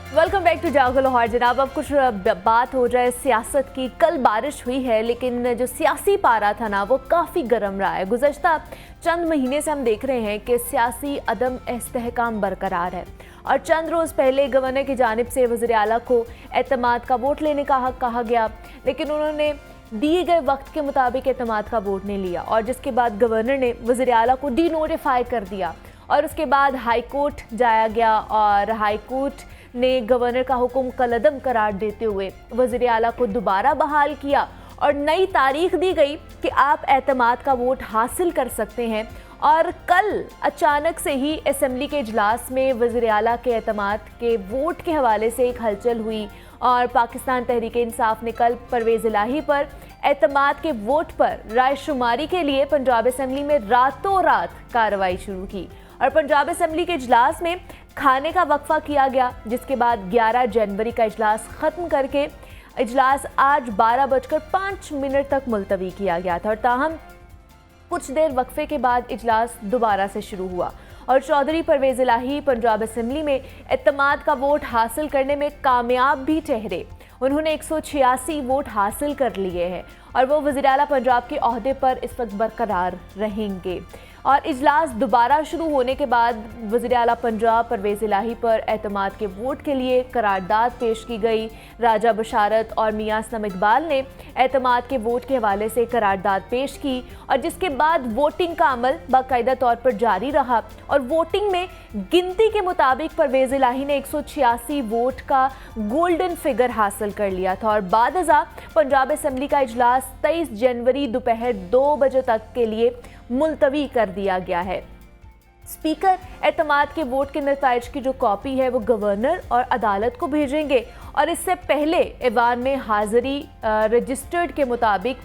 वेलकम बैक टू जागो लाहौर। जनाब, अब कुछ बात हो जाए सियासत की। कल बारिश हुई है, लेकिन जो सियासी पारा था ना, वो काफ़ी गर्म रहा है। गुज़श्ता चंद महीने से हम देख रहे हैं कि सियासी अदम इस्तेहकाम बरकरार है, और चंद रोज़ पहले गवर्नर की जानिब से वज़ीर आला को एतमाद का वोट लेने का हक़ कहा गया, लेकिन उन्होंने दिए गए वक्त के मुताबिक एतमाद का वोट नहीं लिया, और जिसके बाद गवर्नर ने वज़ीर आला को डी नोटिफाई कर दिया, और उसके बाद हाई कोर्ट जाया गया, और हाई कोर्ट ने गवर्नर का हुक्म कलअदम करार देते हुए वज़ीर आला को दोबारा बहाल किया, और नई तारीख दी गई कि आप एतमाद का वोट हासिल कर सकते हैं। और कल अचानक से ही असेंबली के इजलास में वज़ीर आला के एतमाद के वोट के हवाले से एक हलचल हुई, और पाकिस्तान तहरीक इंसाफ ने कल परवेज़ इलाही पर एतमाद के वोट पर राय शुमारी के लिए पंजाब असेंबली में रातों रात कार्रवाई शुरू की, और पंजाब असेंबली के इजलास में खाने का वक्फा किया गया, जिसके बाद 11 जनवरी का इजलास ख़त्म करके इजलास आज 12:05 तक मुलतवी किया गया था, और ताहम कुछ देर वक्फे के बाद इजलास दोबारा से शुरू हुआ, और चौधरी परवेज़ इलाही पंजाब असेंबली में एतमाद का वोट हासिल करने में कामयाब भी ठहरे। उन्होंने 186 वोट हासिल कर लिए हैं, और वो वज़ीर आला पंजाब के ओहदे पर इस वक्त बरकरार रहेंगे। और इजलास दोबारा शुरू होने के बाद वज़ीर आला पंजाब परवेज़ इलाही पर एतमाद के वोट के लिए करारदाद पेश की गई। राजा बशारत और मियां असलम इकबाल ने एतमाद के वोट के हवाले से करारदाद पेश की, और जिसके बाद वोटिंग का अमल बाकायदा तौर पर जारी रहा, और वोटिंग में गिनती के मुताबिक परवेज़ इलाही ने 186 वोट का गोल्डन फिगर हासिल कर लिया था, और बादअज़ा पंजाब असेंबली का इजलास 23 जनवरी दोपहर 2 बजे तक के लिए मुलतवी कर दिया गया है। स्पीकर एतमाद के वोट के नताइज की जो कॉपी है वो गवर्नर और अदालत को भेजेंगे और इससे पहले ऐवान में हाजिरी रजिस्टर्ड के मुताबिक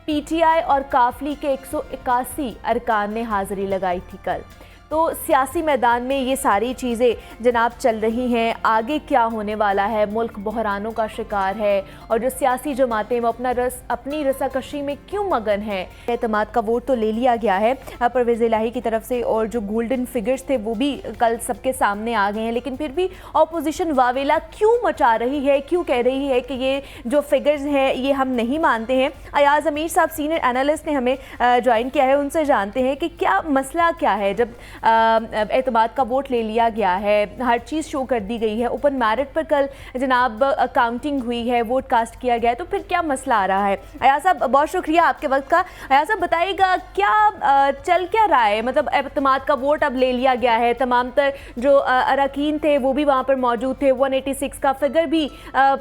पीटीआई और काफली के 181 अरकान ने हाजिरी लगाई थी कल। तो सियासी मैदान में ये सारी चीज़ें जनाब चल रही हैं। आगे क्या होने वाला है, मुल्क बहरानों का शिकार है और जो सियासी जमातें वो अपनी रसाकशी में क्यों मगन हैं। एतमाद का वोट तो ले लिया गया है परवेज़ इलाही की तरफ से और जो गोल्डन फिगर्स थे वो भी कल सबके सामने आ गए हैं, लेकिन फिर भी अपोजिशन वावेला क्यों मचा रही है, क्यों कह रही है कि ये जो फिगर्स हैं ये हम नहीं मानते हैं। अयाज अमीर साहब सीनियर एनालिस्ट ने हमें ज्वाइन किया है, उनसे जानते हैं कि क्या मसला क्या है। जब एतमाद का वोट ले लिया गया है, हर चीज़ शो कर दी गई है, ओपन मैरिट पर कल जनाब काउंटिंग हुई है, वोट कास्ट किया गया है, तो फिर क्या मसला आ रहा है। अयाज साहब बहुत शुक्रिया आपके वक्त का। अयाज साहब बताइएगा क्या चल क्या रहा है, मतलब एतमाद का वोट अब ले लिया गया है, तमाम तर जो अरकान थे वो भी वहाँ पर मौजूद थे, 186 का फिगर भी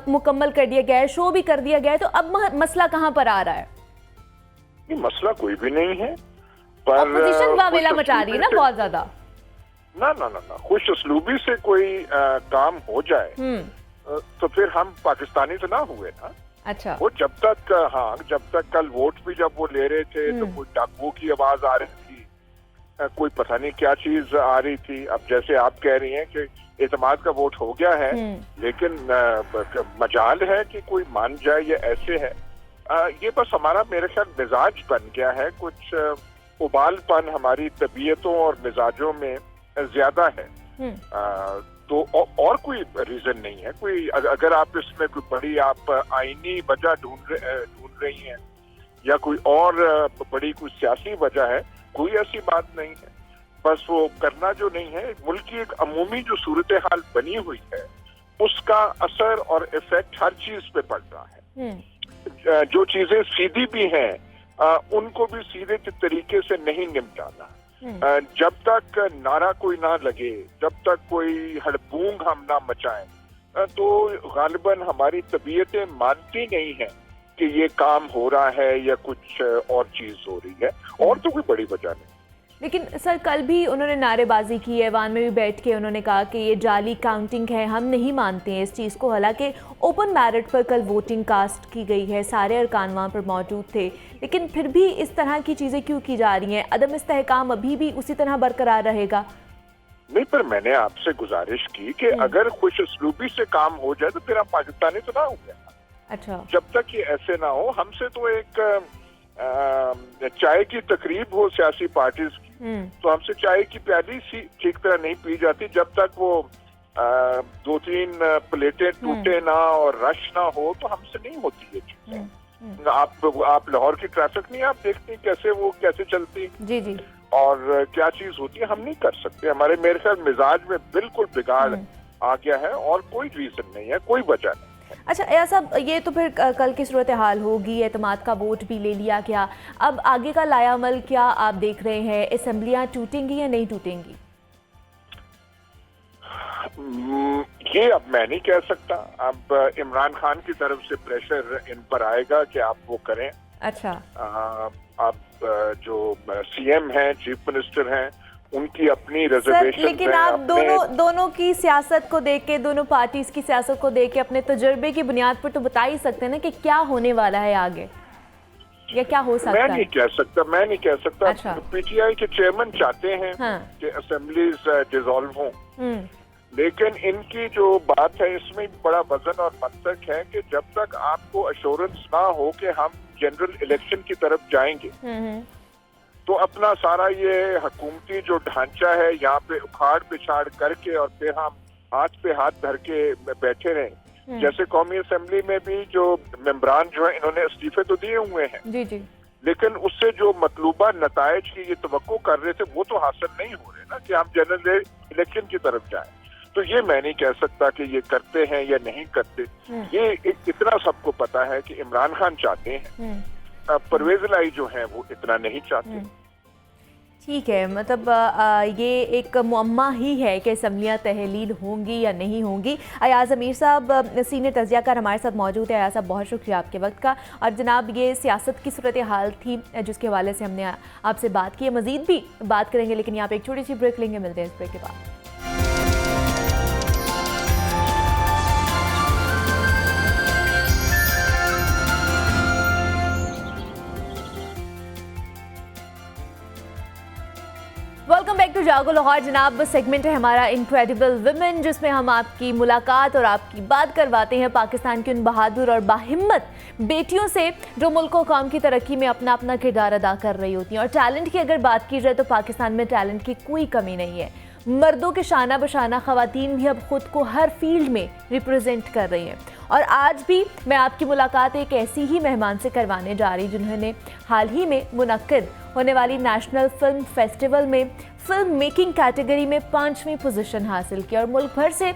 मुकम्मल कर दिया गया है, शो भी कर दिया गया है, तो अब मसला कहाँ पर आ रहा है। ये मसला कोई भी नहीं है, पर अपोजिशन वावेला मचा रही है ना बहुत ज्यादा। ना खुश असलूबी से कोई काम हो जाए तो फिर हम पाकिस्तानी तो ना हुए ना। अच्छा, वो जब तक कल वोट भी जब वो ले रहे थे तो कोई डाकुओं की आवाज आ रही थी, कोई पता नहीं क्या चीज आ रही थी। अब जैसे आप कह रही हैं कि एतमाद का वोट हो गया है, लेकिन मजाल है कि कोई मान जाए, ये ऐसे है। ये बस हमारा मेरे ख्याल मिजाज बन गया है, कुछ उबालपन हमारी तबीयतों और मिजाजों में ज्यादा है। तो और कोई रीजन नहीं है। कोई अगर आप इसमें कोई बड़ी आप आईनी वजह ढूंढ रही हैं या कोई और बड़ी कोई सियासी वजह है, कोई ऐसी बात नहीं है। बस वो करना जो नहीं है, मुल्क की एक अमूमी जो सूरत हाल बनी हुई है उसका असर और इफेक्ट हर चीज पे पड़ रहा है। जो चीजें सीधी भी हैं उनको भी सीधे तरीके से नहीं निपटाना। जब तक नारा कोई ना लगे, जब तक कोई हड़बूंग हम ना मचाएं, तो गालिबन हमारी तबीयतें मानती नहीं है कि ये काम हो रहा है या कुछ और चीज हो रही है, और तो कोई बड़ी वजह नहीं। लेकिन सर कल भी उन्होंने नारेबाजी की, ऐवान में भी बैठ के उन्होंने कहा कि ये जाली काउंटिंग है, हम नहीं मानते हैं इस चीज़ को। हालांकि ओपन मैरिट पर कल वोटिंग कास्ट की गई है, सारे अरकान वहाँ पर मौजूद थे, लेकिन फिर भी इस तरह की चीज़ें क्यों की जा रही हैं। अदम इस्तेहकाम अभी भी उसी तरह बरकरार रहेगा। नहीं, पर मैंने आपसे गुजारिश की कि अगर खुश असलूबी से काम हो जाए तो फिर हम पाकिस्तानी तो ना हो गए। अच्छा, जब तक ये ऐसे ना हो, हमसे तो एक चाय की तकरीब हो सियासी पार्टीज की, तो हमसे चाय की प्याली सी ठीक तरह नहीं पी जाती जब तक वो 2-3 प्लेटें टूटे ना और रश ना हो, तो हमसे नहीं होती ये चीजें। आप लाहौर की ट्रैफिक नहीं आप देखती कैसे चलती जी और क्या चीज होती है, हम नहीं कर सकते। हमारे मेरे ख्याल मिजाज में बिल्कुल बिगाड़ आ गया है और कोई रीजन नहीं है, कोई वजह नहीं। अच्छा ऐसा सब, ये तो फिर कल की सूरत हाल होगी, एतमाद का वोट भी ले लिया गया, अब आगे का लायामल क्या आप देख रहे हैं। असेंबलियां टूटेंगी या नहीं टूटेंगी? ये अब मैं नहीं कह सकता। अब इमरान खान की तरफ से प्रेशर इन पर आएगा कि आप वो करें। अच्छा, अब जो सीएम हैं, चीफ मिनिस्टर हैं, उनकी अपनी रिजर्वेशन। लेकिन आप दोनों की सियासत को देख के, दोनों पार्टीज की सियासत को देख के अपने तजुर्बे की बुनियाद पर तो बता ही सकते हैं ना कि क्या होने वाला है आगे, या क्या हो सकता है। मैं नहीं कह सकता। अच्छा। पीटीआई के चेयरमैन चाहते हैं कि असेंबलीज डिसॉल्व हों, लेकिन इनकी जो बात है इसमें बड़ा वजन और मंतक है कि जब तक आपको अश्योरेंस ना हो कि हम जनरल इलेक्शन की तरफ जाएंगे, तो अपना सारा ये हुकूमती जो ढांचा है यहाँ पे उखाड़ पिछाड़ करके और फिर हम हाथ पे हाथ धर के बैठे रहें। जैसे कौमी असेंबली में भी जो मेंबरान जो है इन्होंने इस्तीफे तो दिए हुए हैं, जी, लेकिन उससे जो मतलूबा नताइज की ये तवक्को कर रहे थे वो तो हासिल नहीं हो रहे ना कि हम जनरल इलेक्शन की तरफ जाएं। तो ये मैं नहीं कह सकता कि ये करते हैं या नहीं करते। ये इतना सबको पता है कि इमरान खान चाहते हैं, परवेज इलाही जो है वो इतना नहीं चाहते। ठीक है, मतलब ये एक मुअम्मा ही है कि असम्बलियाँ तहलील होंगी या नहीं होंगी। अयाज अमीर साहब सीनियर तज्ज़ियाकार हमारे साथ मौजूद है। अयाज साहब बहुत शुक्रिया आपके वक्त का। और जनाब ये सियासत की सूरत हाल थी जिसके हवाले से हमने आपसे बात की है, मज़ीद भी बात करेंगे, लेकिन यहाँ पे एक छोटी सी ब्रेक लेंगे, मिलते हैं इस ब्रेक के बाद। वेलकम बैक टू जागो लाहौर। जनाब सेगमेंट है हमारा इनक्रेडिबल वुमेन, जिसमें हम आपकी मुलाकात और आपकी बात करवाते हैं पाकिस्तान की उन बहादुर और बाहिम्मत बेटियों से जो मुल्क और कौम की तरक्की में अपना अपना किरदार अदा कर रही होती हैं। और टैलेंट की अगर बात की जाए तो पाकिस्तान में टैलेंट की कोई कमी नहीं है। मर्दों के शाना बशाना ख़वातीन भी अब ख़ुद को हर फील्ड में रिप्रेजेंट कर रही हैं। और आज भी मैं आपकी मुलाकात एक ऐसी ही मेहमान से करवाने जा रही जिन्होंने हाल ही में मुनक्किद होने वाली नेशनल फिल्म फेस्टिवल में फिल्म मेकिंग कैटेगरी में 5वीं पोजीशन हासिल की। और मुल्क भर से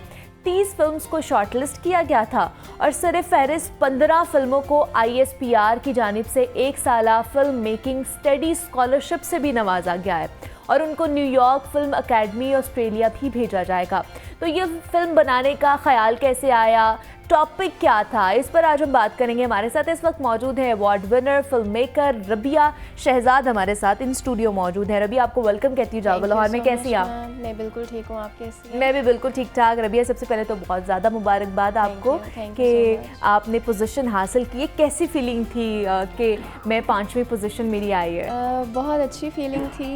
30 फिल्म्स को शॉर्टलिस्ट किया गया था और सर फहरिस्त 15 फिल्मों को ISPR की जानिब से 1 साला फिल्म मेकिंग स्टडी स्कॉलरशिप से भी नवाजा गया है और उनको न्यूयॉर्क फिल्म अकेडमी ऑस्ट्रेलिया भी भेजा जाएगा। तो ये फिल्म बनाने का ख्याल कैसे आया, टॉपिक क्या था, इस पर आज हम बात करेंगे। हमारे साथ इस वक्त मौजूद है award winner filmmaker Rabia Shahzad हमारे साथ इन स्टूडियो मौजूद है। रबिया आपको वेलकम कहती हूँ जागो लाहौर में। कैसी आप? मैं बिल्कुल ठीक हूँ, आप कैसी हैं? मैं भी बिल्कुल ठीक ठाक। रबिया सबसे पहले तो बहुत ज़्यादा मुबारकबाद आपको कि आपने पोजीशन हासिल की है। कैसी फीलिंग थी कि मैं 5वीं पोजीशन मेरी आई है? बहुत अच्छी फीलिंग थी।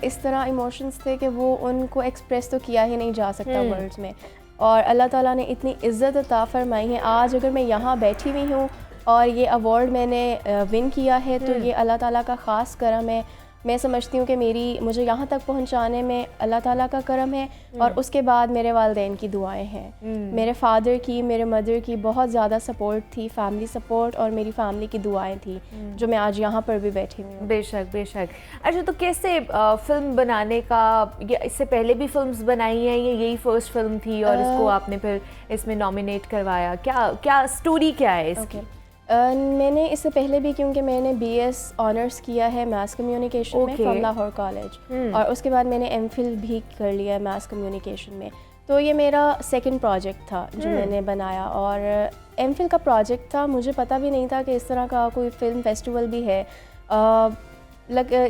इस तरह इमोशंस थे कि वो उनको एक्सप्रेस तो किया ही नहीं जा सकता वर्ड्स में। और अल्लाह ताला ने इतनी इज़्ज़त अता फरमाई है। आज अगर मैं यहाँ बैठी हुई हूँ और ये अवार्ड मैंने विन किया है तो ये अल्लाह ताला का ख़ास करम है। मैं समझती हूँ कि मुझे यहाँ तक पहुँचाने में अल्लाह ताला का करम है और उसके बाद मेरे वालिदैन की दुआएं हैं। मेरे फादर की, मेरे मदर की बहुत ज़्यादा सपोर्ट थी, फैमिली सपोर्ट, और मेरी फैमिली की दुआएं थी जो मैं आज यहाँ पर भी बैठी हुई हूँ। बेशक बेशक। अच्छा, तो कैसे फिल्म बनाने का, इससे पहले भी फिल्म्स बनाई हैं, ये यही फर्स्ट फिल्म थी और इसको आपने फिर इसमें नॉमिनेट करवाया? क्या स्टोरी क्या है इसकी? मैंने इससे पहले भी, क्योंकि मैंने BS ऑनर्स किया है मैस कम्युनिकेशन में फ्रॉम लाहौर कॉलेज, और उसके बाद मैंने MPhil भी कर लिया है मैस कम्युनिकेशन में। तो ये मेरा सेकंड प्रोजेक्ट था जो मैंने बनाया, और MPhil का प्रोजेक्ट था। मुझे पता भी नहीं था कि इस तरह का कोई फिल्म फेस्टिवल भी है।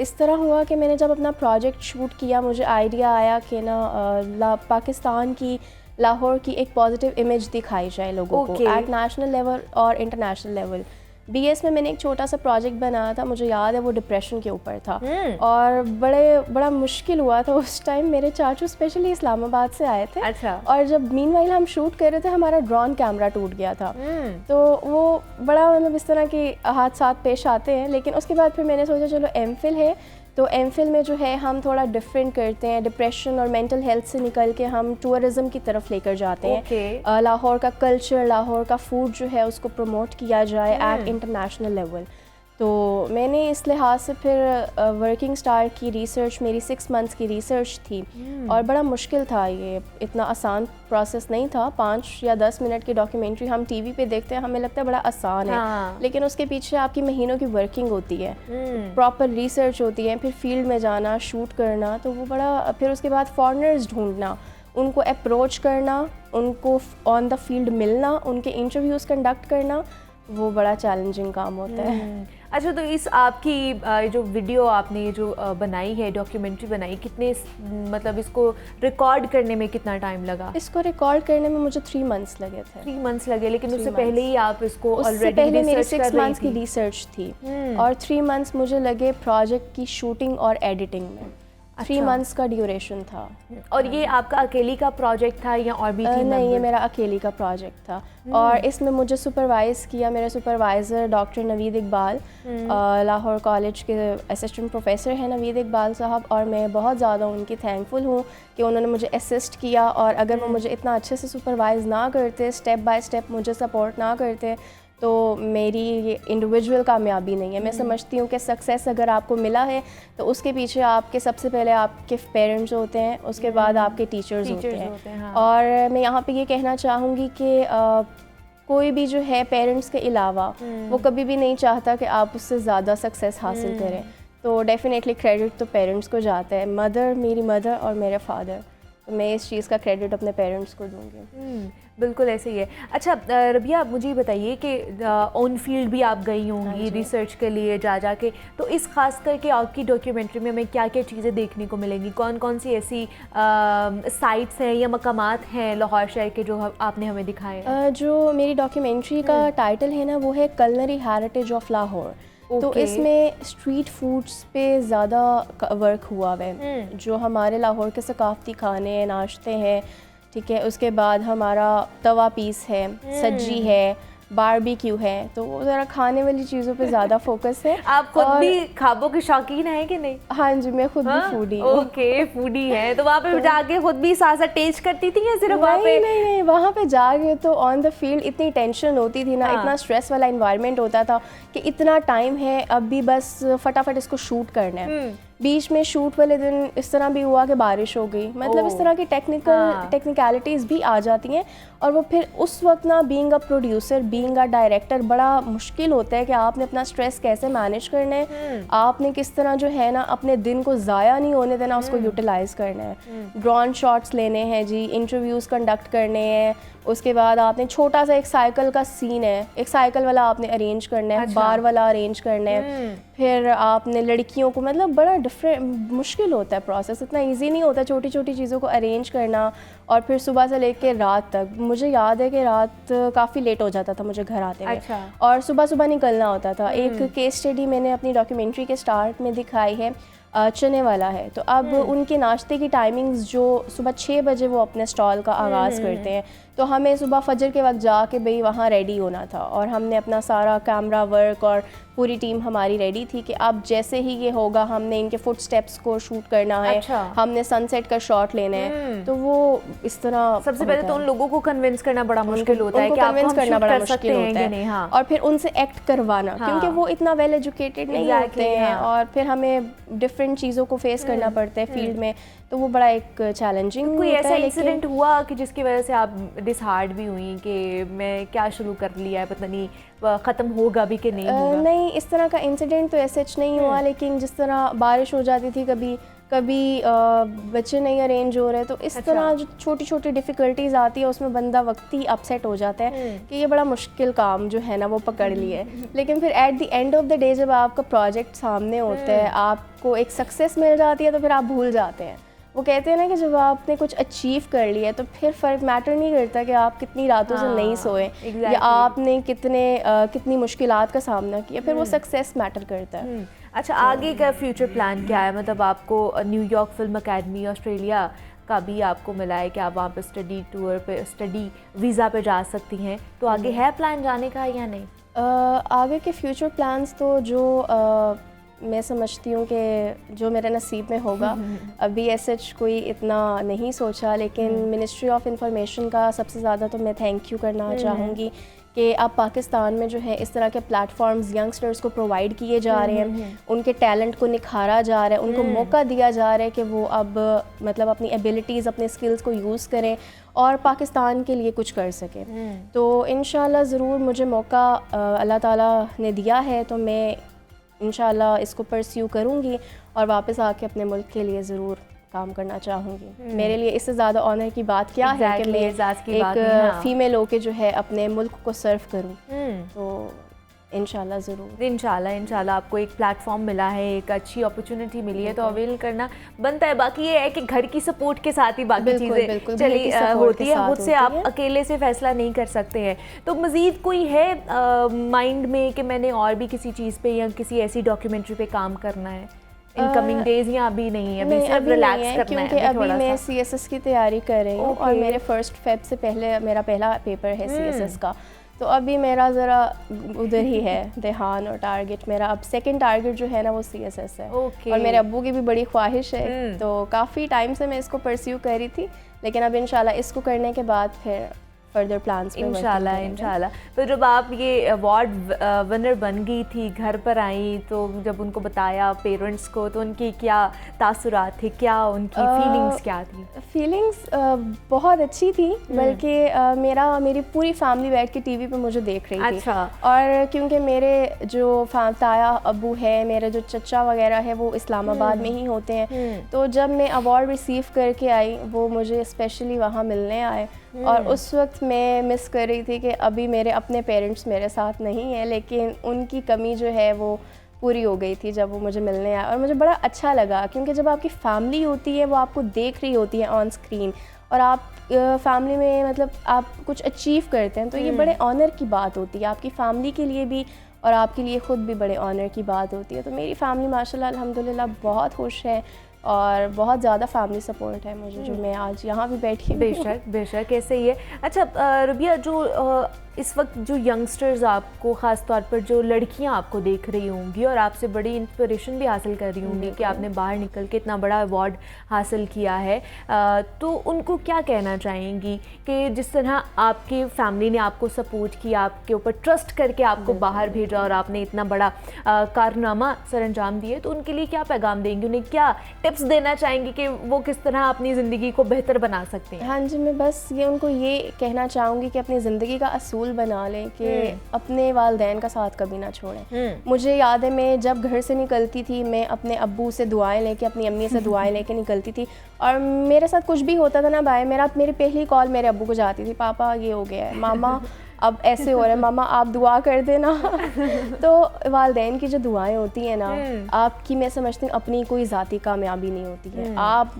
इस तरह हुआ कि मैंने जब अपना प्रोजेक्ट शूट किया, मुझे आइडिया आया कि ना पाकिस्तान की, लाहौर की एक पॉजिटिव इमेज दिखाई जाए लोगों को एट नेशनल लेवल और इंटरनेशनल लेवल। BS में मैंने एक छोटा सा प्रोजेक्ट बनाया था, मुझे याद है वो डिप्रेशन के ऊपर था और बड़ा मुश्किल हुआ था उस टाइम। मेरे चाचू स्पेशली इस्लामाबाद से आए थे। अच्छा। और जब मीनवाइल हम शूट कर रहे थे, हमारा ड्रोन कैमरा टूट गया था। तो वो बड़ा मतलब इस तरह के हादसा पेश आते हैं। लेकिन उसके बाद फिर मैंने सोचा चलो MPhil है तो MPhil में जो है हम थोड़ा डिफरेंट करते हैं, डिप्रेशन और मेंटल हेल्थ से निकल के हम टूरिज़्म की तरफ लेकर जाते हैं। लाहौर का कल्चर, लाहौर का फूड जो है उसको प्रमोट किया जाए एट इंटरनेशनल लेवल। तो मैंने इस लिहाज से फिर वर्किंग स्टार्ट की। रिसर्च मेरी 6 मंथ्स की रिसर्च थी और बड़ा मुश्किल था, ये इतना आसान प्रोसेस नहीं था। 5 या 10 मिनट की डॉक्यूमेंट्री हम TV पे देखते हैं, हमें लगता है बड़ा आसान है, लेकिन उसके पीछे आपकी महीनों की वर्किंग होती है, प्रॉपर रिसर्च होती है, फिर फील्ड में जाना, शूट करना। तो वो बड़ा, फिर उसके बाद फॉरेनर्स ढूंढना, उनको अप्रोच करना, उनको ऑन द फील्ड मिलना, उनके इंटरव्यूज़ कंडक्ट करना, वो बड़ा चैलेंजिंग काम होता है। अच्छा, तो इस आपकी जो वीडियो आपने जो बनाई है, डॉक्यूमेंट्री बनाई, कितने मतलब इसको रिकॉर्ड करने में कितना टाइम लगा? इसको रिकॉर्ड करने में मुझे 3 मंथ्स लगे थे। 3 मंथ्स लगे, लेकिन उससे पहले ही आप इसको उससे पहले मेरी 6 मंथ्स की रिसर्च थी और 3 मंथ्स मुझे लगे प्रोजेक्ट की शूटिंग और एडिटिंग में। 3 मंथ्स का ड्यूरेशन था। और ये आपका अकेली का प्रोजेक्ट था या और भी? नहीं, ये मेरा अकेली का प्रोजेक्ट था और इसमें मुझे सुपरवाइज़ किया मेरे supervisor doctor Naveed Iqbal, Lahore college के असिस्टेंट प्रोफेसर हैं नवीद इकबाल साहब, और मैं बहुत ज़्यादा उनकी थैंकफुल हूँ कि उन्होंने मुझे असिस्ट किया। और अगर वो मुझे इतना अच्छे से सुपरवाइज़ ना करते, स्टेप बाय स्टेप मुझे सपोर्ट ना करते, तो मेरी ये इंडिविजुअल कामयाबी नहीं है। मैं समझती हूँ कि सक्सेस अगर आपको मिला है तो उसके पीछे आपके सबसे पहले आपके पेरेंट्स होते हैं, उसके बाद आपके टीचर्स होते हैं। हाँ। और मैं यहाँ पे ये कहना चाहूँगी कि कोई भी जो है पेरेंट्स के अलावा वो कभी भी नहीं चाहता कि आप उससे ज़्यादा सक्सेस हासिल करें। तो डेफिनेटली क्रेडिट तो पेरेंट्स को जाता है, मेरी मदर और मेरे फादर, तो मैं इस चीज़ का क्रेडिट अपने पेरेंट्स को दूंगी। बिल्कुल ऐसे ही है। अच्छा रबिया, आप मुझे बताइए कि ऑन फील्ड भी आप गई होंगी रिसर्च के लिए जा के, तो इस खास करके आपकी डॉक्यूमेंट्री में हमें क्या क्या चीज़ें देखने को मिलेंगी? कौन कौन सी ऐसी साइट्स हैं या मकामात हैं लाहौर शहर के जो आपने हमें दिखाए हैं? जो मेरी डॉक्यूमेंट्री का टाइटल है ना, वो है कलनरी हेरिटेज ऑफ लाहौर। तो इसमें स्ट्रीट फूड्स पे ज़्यादा वर्क हुआ है, जो हमारे लाहौर के सकाफती खाने हैं, नाश्ते हैं, ठीक है। उसके बाद हमारा तवा पीस है, सज्जी है, बारबेक्यू है, तो वो ज़रा खाने वाली चीज़ों पे ज़्यादा फोकस है। आप खुद भी खाबों की शौकीन हैं कि नहीं? हाँ जी, मैं खुद भी फूडी हूँ। ओके, फूडी है, तो वहाँ पे जाके खुद भी साथ साथ टेस्ट करती थी या सिर्फ वहाँ पे? नहीं, वहाँ पे जाके तो ऑन द फील्ड इतनी टेंशन होती थी ना, इतना स्ट्रेस वाला इन्वायरमेंट होता था कि इतना टाइम है, अब भी बस फटाफट इसको शूट करना है। बीच में शूट वाले दिन इस तरह भी हुआ कि बारिश हो गई, मतलब इस तरह की टेक्निकलिटीज़ भी आ जाती हैं। और वो फिर उस वक्त ना, being a producer, being a director, बड़ा मुश्किल होता है कि आपने अपना स्ट्रेस कैसे मैनेज करना है, आपने किस तरह जो है ना अपने दिन को ज़ाया नहीं होने देना, उसको यूटिलाइज़ करना है। ड्रोन शॉट्स लेने हैं जी, इंटरव्यूज़ कंडक्ट करने हैं, उसके बाद आपने छोटा सा एक साइकिल का सीन है, एक साइकिल वाला आपने अरेंज करना है, बार वाला अरेंज करना है, फिर आपने लड़कियों को, मतलब बड़ा डिफरेंट मुश्किल होता है प्रोसेस, इतना इजी नहीं होता छोटी छोटी चीज़ों को अरेंज करना। और फिर सुबह से लेकर रात तक, मुझे याद है कि रात काफ़ी लेट हो जाता था मुझे घर आते हुए। और सुबह सुबह निकलना होता था। एक केस स्टडी मैंने अपनी डॉक्यूमेंट्री के स्टार्ट में दिखाई है, चने वाला है। तो अब उनके नाश्ते की टाइमिंग्स जो सुबह 6 बजे वो अपने स्टॉल का आगाज़ करते हैं, तो हमें सुबह फजर के वक्त जाके भाई वहाँ रेडी होना था, और हमने अपना सारा कैमरा वर्क और पूरी टीम हमारी रेडी थी कि अब जैसे ही ये होगा हमने इनके फुट स्टेप्स को शूट करना है। हमने सनसेट का शॉट लेना है। तो वो इस तरह सबसे पहले तो उन लोगों को कन्विंस करना बड़ा मुश्किल होता है कि कन्विंस करना बड़ा मुश्किल होता है, हाँ। और फिर उनसे एक्ट करवाना, क्योंकि वो इतना वेल एजुकेटेड नहीं होते हैं, और फिर हमें डिफरेंट चीज़ों को फेस करना पड़ता है फील्ड में, तो वो बड़ा एक चैलेंजिंग। कोई ऐसा इंसिडेंट हुआ कि जिसकी वजह से आप डिसहार्ट भी हुई कि मैं क्या शुरू कर लिया है, पता नहीं ख़त्म होगा भी कि नहीं होगा? नहीं, इस तरह का इंसिडेंट तो ऐसे नहीं हुआ, लेकिन जिस तरह बारिश हो जाती थी, कभी बच्चे नहीं अरेंज हो रहे, तो इस तरह जो छोटी छोटी डिफ़िकल्टीज़ आती है उसमें बंदा वक्ती अपसेट हो जाता है कि ये बड़ा मुश्किल काम जो है ना वो पकड़ लिया है। लेकिन फिर at the end of the day जब आपका प्रोजेक्ट सामने होता है, आपको एक सक्सेस मिल जाती है, तो फिर आप भूल जाते हैं। वो कहते हैं ना कि जब आपने कुछ अचीव कर लिया तो फिर फ़र्क मैटर नहीं करता कि आप कितनी रातों से नहीं सोए, या आपने कितनी मुश्किलात का सामना किया, फिर वो सक्सेस मैटर करता है। अच्छा, आगे का फ्यूचर प्लान क्या है? मतलब आपको न्यूयॉर्क फिल्म अकेडमी ऑस्ट्रेलिया का भी आपको मिला है कि आप वहाँ पे स्टडी टूर पे, स्टडी वीज़ा पे जा सकती हैं, तो आगे है प्लान जाने का या नहीं? आगे के फ्यूचर प्लान्स तो जो मैं समझती हूँ कि जो मेरे नसीब में होगा, अभी ऐसे कोई इतना नहीं सोचा, लेकिन मिनिस्ट्री ऑफ इंफॉर्मेशन का सबसे ज़्यादा तो मैं थैंक यू करना चाहूँगी कि अब पाकिस्तान में जो है इस तरह के प्लेटफॉर्म्स यंगस्टर्स को प्रोवाइड किए जा रहे हैं, उनके टैलेंट को निखारा जा रहा है, उनको मौका दिया जा रहा है कि वो अब मतलब अपनी एबिलिटीज़, अपने स्किल्स को यूज़ करें और पाकिस्तान के लिए कुछ कर सकें। तो इंशाल्लाह ज़रूर मुझे मौका अल्लाह ताला ने दिया है, तो मैं इंशाल्लाह इसको परस्यू करूँगी और वापस आके अपने मुल्क के लिए ज़रूर काम करना चाहूँगी। मेरे लिए इससे ज़्यादा ऑनर की बात क्या है कि मैं एक फ़ीमेल होके जो है अपने मुल्क को सर्व करूँ। तो इंशाल्लाह ज़रूर, इंशाल्लाह आपको एक प्लेटफॉर्म मिला है, एक अच्छी अपॉर्चुनिटी मिली है, तो अवेल करना बनता है। बाकी ये है कि घर की सपोर्ट के साथ ही बाकी चीज़ें चली होती है, खुद से आप अकेले से फैसला नहीं कर सकते हैं। तो मज़ीद कोई है माइंड में कि मैंने और भी किसी चीज़ पे या किसी ऐसी डॉक्यूमेंट्री पे काम करना है इनकमिंग डेज, या अभी नहीं है? अभी सिर्फ रिलैक्स करना है? क्योंकि अभी मैं CSS की तैयारी कर रही हूँ और मेरे 1 फ़रवरी से पहले मेरा पहला पेपर है CSS का, तो अभी मेरा ज़रा उधर ही है ध्यान और टारगेट। मेरा अब 2nd टारगेट जो है ना वो CSS है। और मेरे अब्बू की भी बड़ी ख्वाहिश है, तो काफ़ी टाइम से मैं इसको परस्यू कर रही थी, लेकिन अब इंशाल्लाह इसको करने के बाद फिर फर्दर प्लान्स में इंशाल्लाह इंशाल्लाह। तो जब आप ये अवार्ड विनर बन गई थी, घर पर आई, तो जब उनको बताया पेरेंट्स को, तो उनकी क्या तासुरात थे, क्या उनकी फीलिंग्स क्या थी? फीलिंग्स बहुत अच्छी थी, बल्कि मेरी पूरी फैमिली बैठ के टीवी पे मुझे देख रही थी। अच्छा। और क्योंकि मेरे जो ताया अबू है, मेरे जो चचा वगैरह है वो इस्लामाबाद में ही होते हैं, तो जब मैं अवार्ड रिसीव करके आई वो मुझे स्पेशली वहाँ मिलने आए। और उस वक्त मैं मिस कर रही थी कि अभी मेरे अपने पेरेंट्स मेरे साथ नहीं हैं, लेकिन उनकी कमी जो है वो पूरी हो गई थी जब वो मुझे मिलने आए। और मुझे बड़ा अच्छा लगा, क्योंकि जब आपकी फैमिली होती है वो आपको देख रही होती है ऑन स्क्रीन, और आप फैमिली में मतलब आप कुछ अचीव करते हैं, तो ये बड़े ऑनर की बात होती है आपकी फैमिली के लिए भी, और आपके लिए ख़ुद भी बड़े ऑनर की बात होती है। तो मेरी फैमिली माशाल्लाह अल्हम्दुलिल्लाह बहुत खुश है, और बहुत ज़्यादा फैमिली सपोर्ट है मुझे, जो मैं आज यहाँ भी बैठी हूँ। बेशक बेशक, ऐसे ही है। अच्छा रबिया, जो इस वक्त जो यंगस्टर्स आपको, ख़ास तौर पर जो लड़कियां आपको देख रही होंगी और आपसे बड़ी इंस्पिरेशन भी हासिल कर रही होंगी कि आपने बाहर निकल के इतना बड़ा अवार्ड हासिल किया है, तो उनको क्या कहना चाहेंगी कि जिस तरह आपके फैमिली ने आपको सपोर्ट किया, आपके ऊपर ट्रस्ट करके आपको बाहर भेजा और आपने इतना बड़ा कारनामा सर अंजाम दिए, तो उनके लिए क्या पैगाम देंगी, उन्हें क्या टिप्स देना चाहेंगी कि वो किस तरह अपनी ज़िंदगी को बेहतर बना सकते हैं? हाँ जी, मैं बस उनको ये कहना चाहूँगी कि अपनी ज़िंदगी का असूल बना लें कि अपने वालिदैन का साथ कभी ना छोड़ें। मुझे याद है मैं जब घर से निकलती थी, मैं अपने अब्बू से दुआएं लेके, अपनी अम्मी से दुआएं लेके निकलती थी, और मेरे साथ कुछ भी होता था ना भाई, मेरी पहली कॉल मेरे अब्बू को जाती थी, पापा ये हो गया है, मामा अब ऐसे हो रहा है, मामा आप दुआ कर देना। तो वालिदैन की जो दुआएं होती हैं ना आपकी, मैं समझती हूँ अपनी कोई ज़ाती कामयाबी नहीं होती है, आप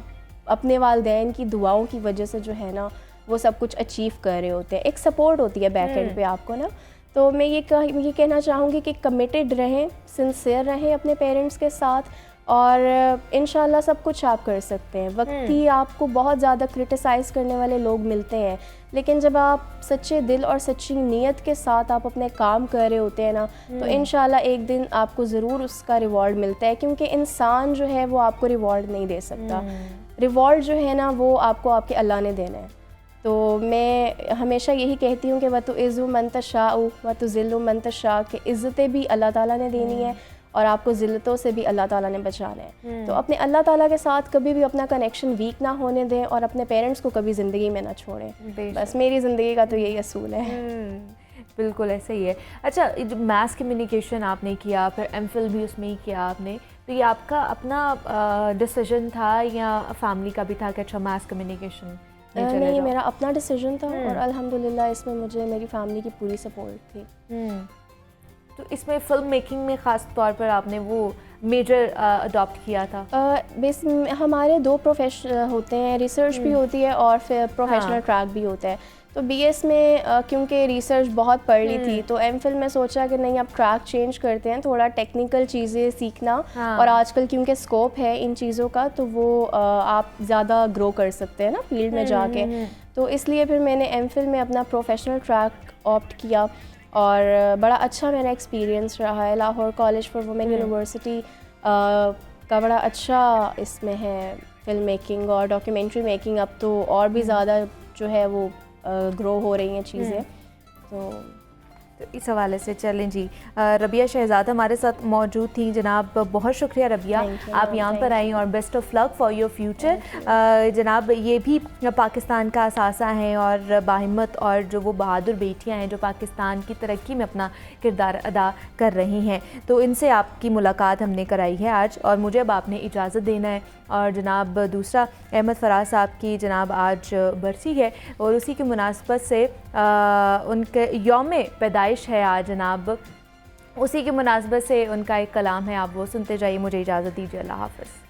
अपने वालिदैन की दुआओं की वजह से जो है ना वो सब कुछ अचीव कर रहे होते हैं, एक सपोर्ट होती है बैक एंड पे आपको ना। तो मैं ये कहना चाहूँगी कि कमिटेड रहें, सिंसियर रहें अपने पेरेंट्स के साथ, और इंशाल्लाह सब कुछ आप कर सकते हैं। वक्ती आपको बहुत ज़्यादा क्रिटिसाइज़ करने वाले लोग मिलते हैं, लेकिन जब आप सच्चे दिल और सच्ची नीयत के साथ आप अपने काम कर रहे होते हैं ना, तो इंशाल्लाह एक दिन आपको ज़रूर उसका रिवॉर्ड मिलता है, क्योंकि इंसान जो है वो आपको रिवॉर्ड नहीं दे सकता। रिवॉर्ड जो है ना वो आपको आपके अल्लाह ने देना है। तो मैं हमेशा यही कहती हूँ कि व तो इज़्ज़ु मन तशाअ व तुज़िल्लु मन तशाअ, कि इज़्ज़तें भी अल्लाह ताला ने देनी है और आपको ज़िल्लतों से भी अल्लाह ताला ने बचाना है। तो अपने अल्लाह ताला के साथ कभी भी अपना कनेक्शन वीक ना होने दें, और अपने पेरेंट्स को कभी ज़िंदगी में ना छोड़ें। बस मेरी ज़िंदगी का तो यही असूल है। बिल्कुल ऐसे ही है। अच्छा, जो मास कम्युनिकेशन आपने किया, फिर एमफिल भी उसमें ही किया आपने, तो ये आपका अपना डिसीजन था या फैमिली का भी था कि अच्छा मास कम्युनिकेशन? नहीं, मेरा अपना डिसीजन था, और अल्हम्दुलिल्लाह इसमें मुझे मेरी फैमिली की पूरी सपोर्ट थी। तो इसमें फ़िल्म मेकिंग में ख़ास तौर पर आपने वो मेजर अडॉप्ट किया था? बेस हमारे दो प्रोफेशन होते हैं, रिसर्च भी होती है और फिर प्रोफेशनल ट्रैक भी होता है। तो बीएस में क्योंकि रिसर्च बहुत पढ़ ली थी, तो एमफिल में सोचा कि नहीं अब ट्रैक चेंज करते हैं, थोड़ा टेक्निकल चीज़ें सीखना, और आजकल क्योंकि स्कोप है इन चीज़ों का, तो वो आप ज़्यादा ग्रो कर सकते हैं ना फील्ड में जाके। तो इसलिए फिर मैंने एमफिल में अपना प्रोफेशनल ट्रैक ऑप्ट किया, और बड़ा अच्छा मेरा एक्सपीरियंस रहा है। Lahore college for women university का बड़ा अच्छा इसमें है फिल्म मेकिंग और डॉक्यूमेंट्री मेकिंग। अब तो और भी ज़्यादा जो है वो ग्रो हो रही हैं चीज़ें। तो इस हवाले से चलें जी, रबिया शहजाद हमारे साथ मौजूद थी। जनाब बहुत शुक्रिया रबिया, आप यहाँ पर आई और best of luck for your future. जनाब ये भी पाकिस्तान का असासा हैं और बाहिम्मत और जो वो बहादुर बेटियाँ हैं जो पाकिस्तान की तरक्की में अपना किरदार अदा कर रही हैं। तो इनसे आपकी मुलाकात हमने कराई है आज, और मुझे अब आपने इजाज़त देना है। और जनाब दूसरा अहमद फराज साहब की जनाब आज बरसी है, और उसी की मुनासबत से उनके यौम पैदाइश है आज जनाब, उसी की मुनासबत से उनका एक कलाम है, आप वो सुनते जाइए। मुझे इजाज़त दीजिए, अल्लाह हाफ़िज़।